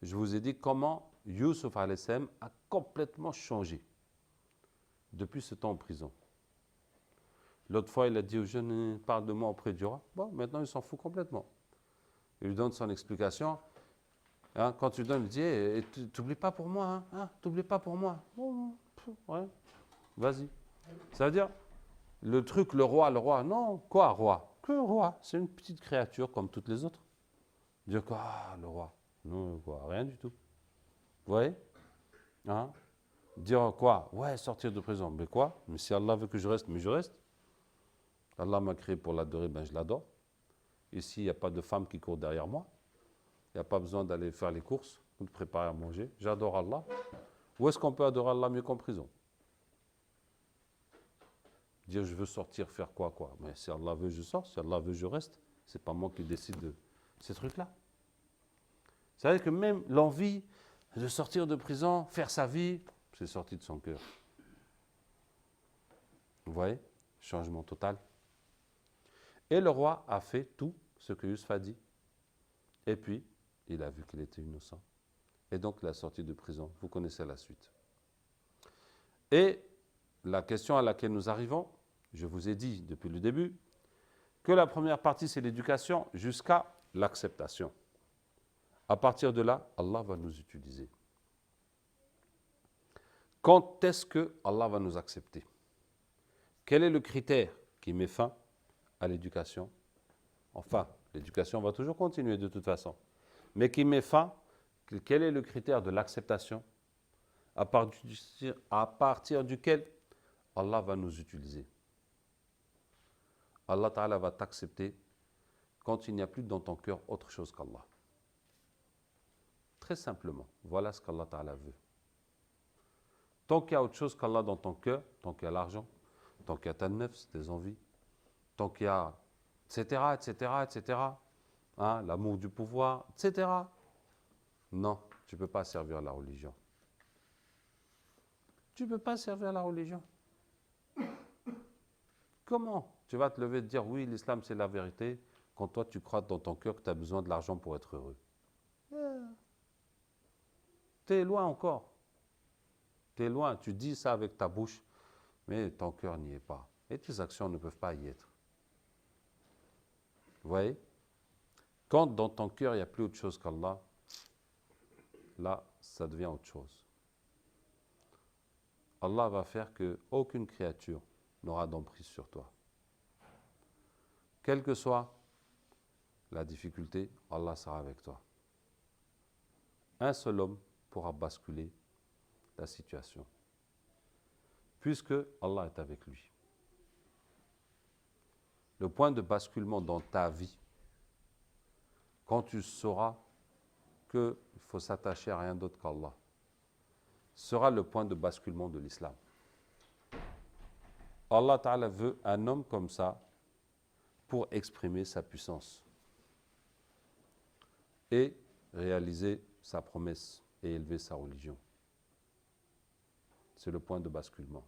Je vous ai dit comment Yusuf alayhi salam a complètement changé depuis ce temps en prison. L'autre fois, il a dit aux jeunes, parle de moi auprès du roi. Bon, maintenant, il s'en fout complètement. Il lui donne son explication. Hein, quand tu donnes, il dit, hey, t'oublies pas pour moi, hein, t'oublies pas pour moi. Ouais, vas-y. Ça veut dire, le truc, le roi, non, quoi, roi? Que roi? C'est une petite créature comme toutes les autres. Dire quoi? Le roi. Non, quoi, rien du tout. Vous voyez? Hein? Dire quoi? Ouais, sortir de prison. Mais quoi? Mais si Allah veut que je reste, mais je reste. Allah m'a créé pour l'adorer, ben je l'adore. Ici, il n'y a pas de femme qui court derrière moi. Il n'y a pas besoin d'aller faire les courses ou de préparer à manger. J'adore Allah. Où est-ce qu'on peut adorer Allah mieux qu'en prison? Dire je veux sortir, faire quoi? Mais si Allah veut, je sors. Si Allah veut, je reste. C'est pas moi qui décide de ces trucs-là. C'est vrai que même l'envie de sortir de prison, faire sa vie, c'est sorti de son cœur. Vous voyez? Changement total. Et le roi a fait tout ce que Yusuf a dit. Et puis, il a vu qu'il était innocent. Et donc, il a sorti de prison. Vous connaissez la suite. Et la question à laquelle nous arrivons, je vous ai dit depuis le début, que la première partie, c'est l'éducation jusqu'à l'acceptation. À partir de là, Allah va nous utiliser. Quand est-ce que Allah va nous accepter? Quel est le critère qui met fin à l'éducation? Enfin, l'éducation va toujours continuer de toute façon. Mais qui met fin, quel est le critère de l'acceptation à partir duquel Allah va nous utiliser? Allah Ta'ala va t'accepter quand il n'y a plus dans ton cœur autre chose qu'Allah. Très simplement, voilà ce qu'Allah Ta'ala veut. Tant qu'il y a autre chose qu'Allah dans ton cœur, tant qu'il y a l'argent, tant qu'il y a ta nefs, tes envies, tant qu'il y a etc., hein, l'amour du pouvoir, etc. Non, tu ne peux pas servir la religion. Tu ne peux pas servir la religion. Comment? Tu vas te lever et te dire, oui, l'islam c'est la vérité, quand toi tu crois dans ton cœur que tu as besoin de l'argent pour être heureux. Tu es loin encore. Tu es loin, tu dis ça avec ta bouche, mais ton cœur n'y est pas. Et tes actions ne peuvent pas y être. Vous voyez? Quand dans ton cœur, il n'y a plus autre chose qu'Allah, là, ça devient autre chose. Allah va faire qu'aucune créature n'aura d'emprise sur toi. Quelle que soit la difficulté, Allah sera avec toi. Un seul homme pourra basculer la situation, puisque Allah est avec lui. Le point de basculement dans ta vie, quand tu sauras qu'il faut s'attacher à rien d'autre qu'Allah, sera le point de basculement de l'islam. Allah Ta'ala veut un homme comme ça pour exprimer sa puissance et réaliser sa promesse et élever sa religion. C'est le point de basculement.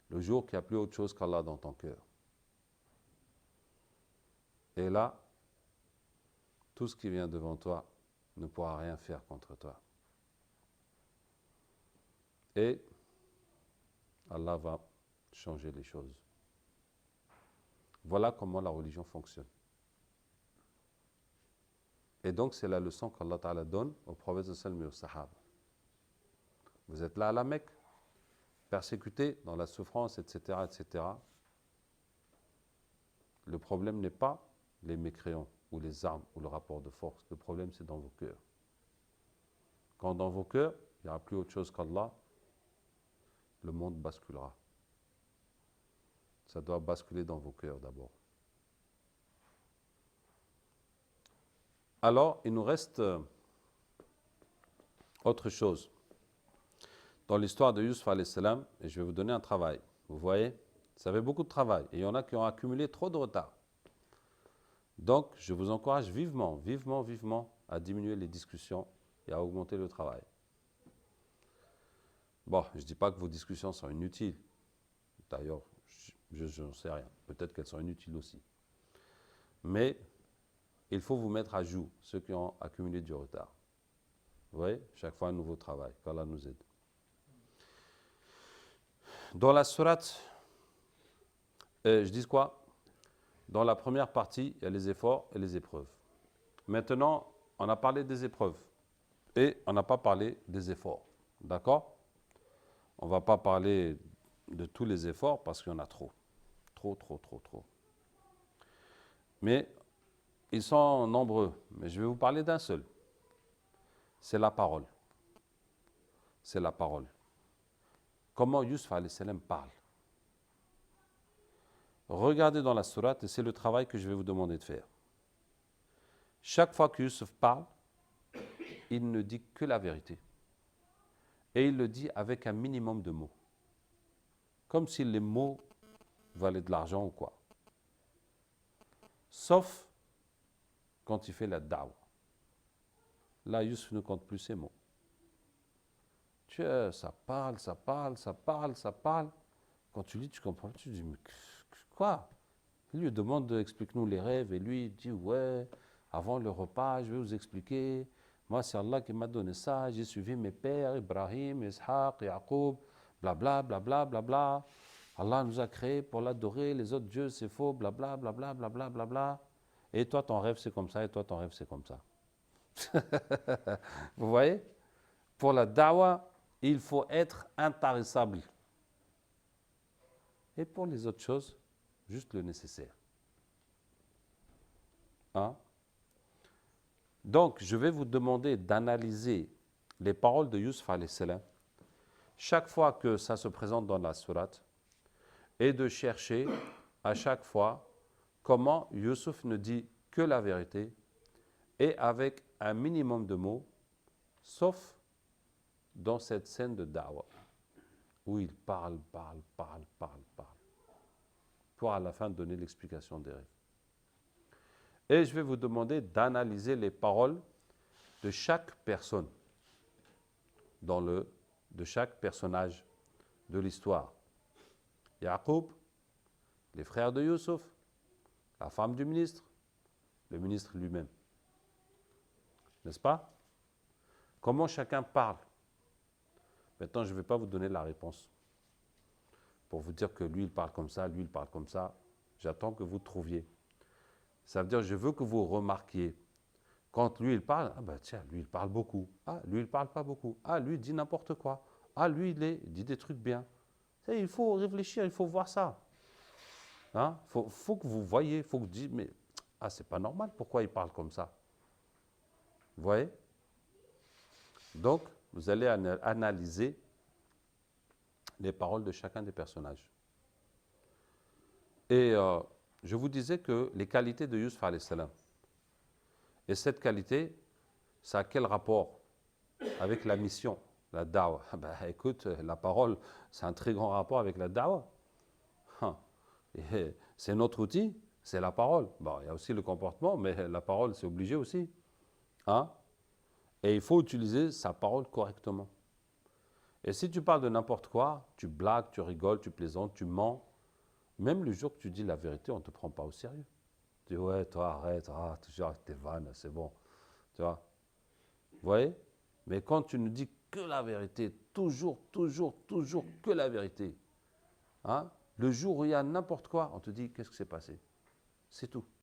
Le jour qu'il n'y a plus autre chose qu'Allah dans ton cœur. Et là, tout ce qui vient devant toi ne pourra rien faire contre toi. Et Allah va changer les choses. Voilà comment la religion fonctionne. Et donc, c'est la leçon qu'Allah Ta'ala donne au prophète sallallahu et aux sahaba. Vous êtes là à la Mecque, persécutés dans la souffrance, etc., etc. Le problème n'est pas les mécréants ou les armes ou le rapport de force. Le problème, c'est dans vos cœurs. Quand dans vos cœurs, il n'y aura plus autre chose qu'Allah, le monde basculera. Ça doit basculer dans vos cœurs d'abord. Alors, il nous reste autre chose. Dans l'histoire de Yusuf alayhi salam, et je vais vous donner un travail. Vous voyez, ça fait beaucoup de travail. Et il y en a qui ont accumulé trop de retard. Donc, je vous encourage vivement, vivement, vivement à diminuer les discussions et à augmenter le travail. Bon, je ne dis pas que vos discussions sont inutiles. D'ailleurs, je n'en sais rien. Peut-être qu'elles sont inutiles aussi. Mais il faut vous mettre à jour, ceux qui ont accumulé du retard. Vous voyez, chaque fois un nouveau travail, qu'Allah nous aide. Dans la sourate, je dis quoi? Dans la première partie, il y a les efforts et les épreuves. Maintenant, on a parlé des épreuves et on n'a pas parlé des efforts. D'accord? On ne va pas parler de tous les efforts parce qu'il y en a trop. Trop. Mais ils sont nombreux. Mais je vais vous parler d'un seul. C'est la parole. C'est la parole. Comment Yusuf alayhi salam parle. Regardez dans la sourate et c'est le travail que je vais vous demander de faire. Chaque fois que Yusuf parle, il ne dit que la vérité. Et il le dit avec un minimum de mots. Comme si les mots valaient de l'argent ou quoi. Sauf quand il fait la da'wa. Là, Yusuf ne compte plus ses mots. Ça parle. Quand tu lis, tu comprends. Tu dis, mais quoi? Il lui demande, explique-nous les rêves. Et lui, il dit, ouais, avant le repas, je vais vous expliquer. Moi, c'est Allah qui m'a donné ça. J'ai suivi mes pères, Ibrahim, Ishaq, Yaqub, blablabla. Allah nous a créés pour l'adorer. Les autres dieux, c'est faux, blablabla. Et toi, ton rêve, c'est comme ça. Et toi, ton rêve, c'est comme ça. Vous voyez? Pour la da'wa, il faut être intarissable. Et pour les autres choses, juste le nécessaire. Hein? Donc, je vais vous demander d'analyser les paroles de Yusuf alayhi salam chaque fois que ça se présente dans la sourate et de chercher à chaque fois comment Yusuf ne dit que la vérité et avec un minimum de mots, sauf dans cette scène de da'wa, où il parle, pour à la fin donner l'explication des rêves. Et je vais vous demander d'analyser les paroles de chaque personne, de chaque personnage de l'histoire. Yaqub, les frères de Yusuf, la femme du ministre, le ministre lui-même. N'est-ce pas? Comment chacun parle. Maintenant, je ne vais pas vous donner la réponse pour vous dire que lui, il parle comme ça, lui, il parle comme ça. J'attends que vous trouviez Ça veut dire, je veux que vous remarquiez. Quand lui, il parle, ah ben tiens, lui, il parle beaucoup. Ah, lui, il parle pas beaucoup. Ah, lui, il dit n'importe quoi. Ah, lui, il dit des trucs bien. Il faut réfléchir, il faut voir ça. Hein? Faut que vous voyez, faut que vous dites, mais ah, c'est pas normal, pourquoi il parle comme ça? Vous voyez? Donc, vous allez analyser les paroles de chacun des personnages. Et je vous disais que les qualités de Yusuf alayhi salam. Et cette qualité, ça a quel rapport avec la mission, la da'wah? Ben, écoute, la parole, c'est un très grand rapport avec la da'wah. C'est notre outil, c'est la parole. Bon, il y a aussi le comportement, mais la parole, c'est obligé aussi. Hein? Et il faut utiliser sa parole correctement. Et si tu parles de n'importe quoi, tu blagues, tu rigoles, tu plaisantes, tu mens, même le jour que tu dis la vérité, on ne te prend pas au sérieux. Tu dis, ouais, toi, arrête, toujours avec tes vannes, c'est bon. Tu vois? Vous voyez? Mais quand tu ne dis que la vérité, toujours, toujours, toujours que la vérité, hein? Le jour où il y a n'importe quoi, on te dit, qu'est-ce qui s'est passé? C'est tout.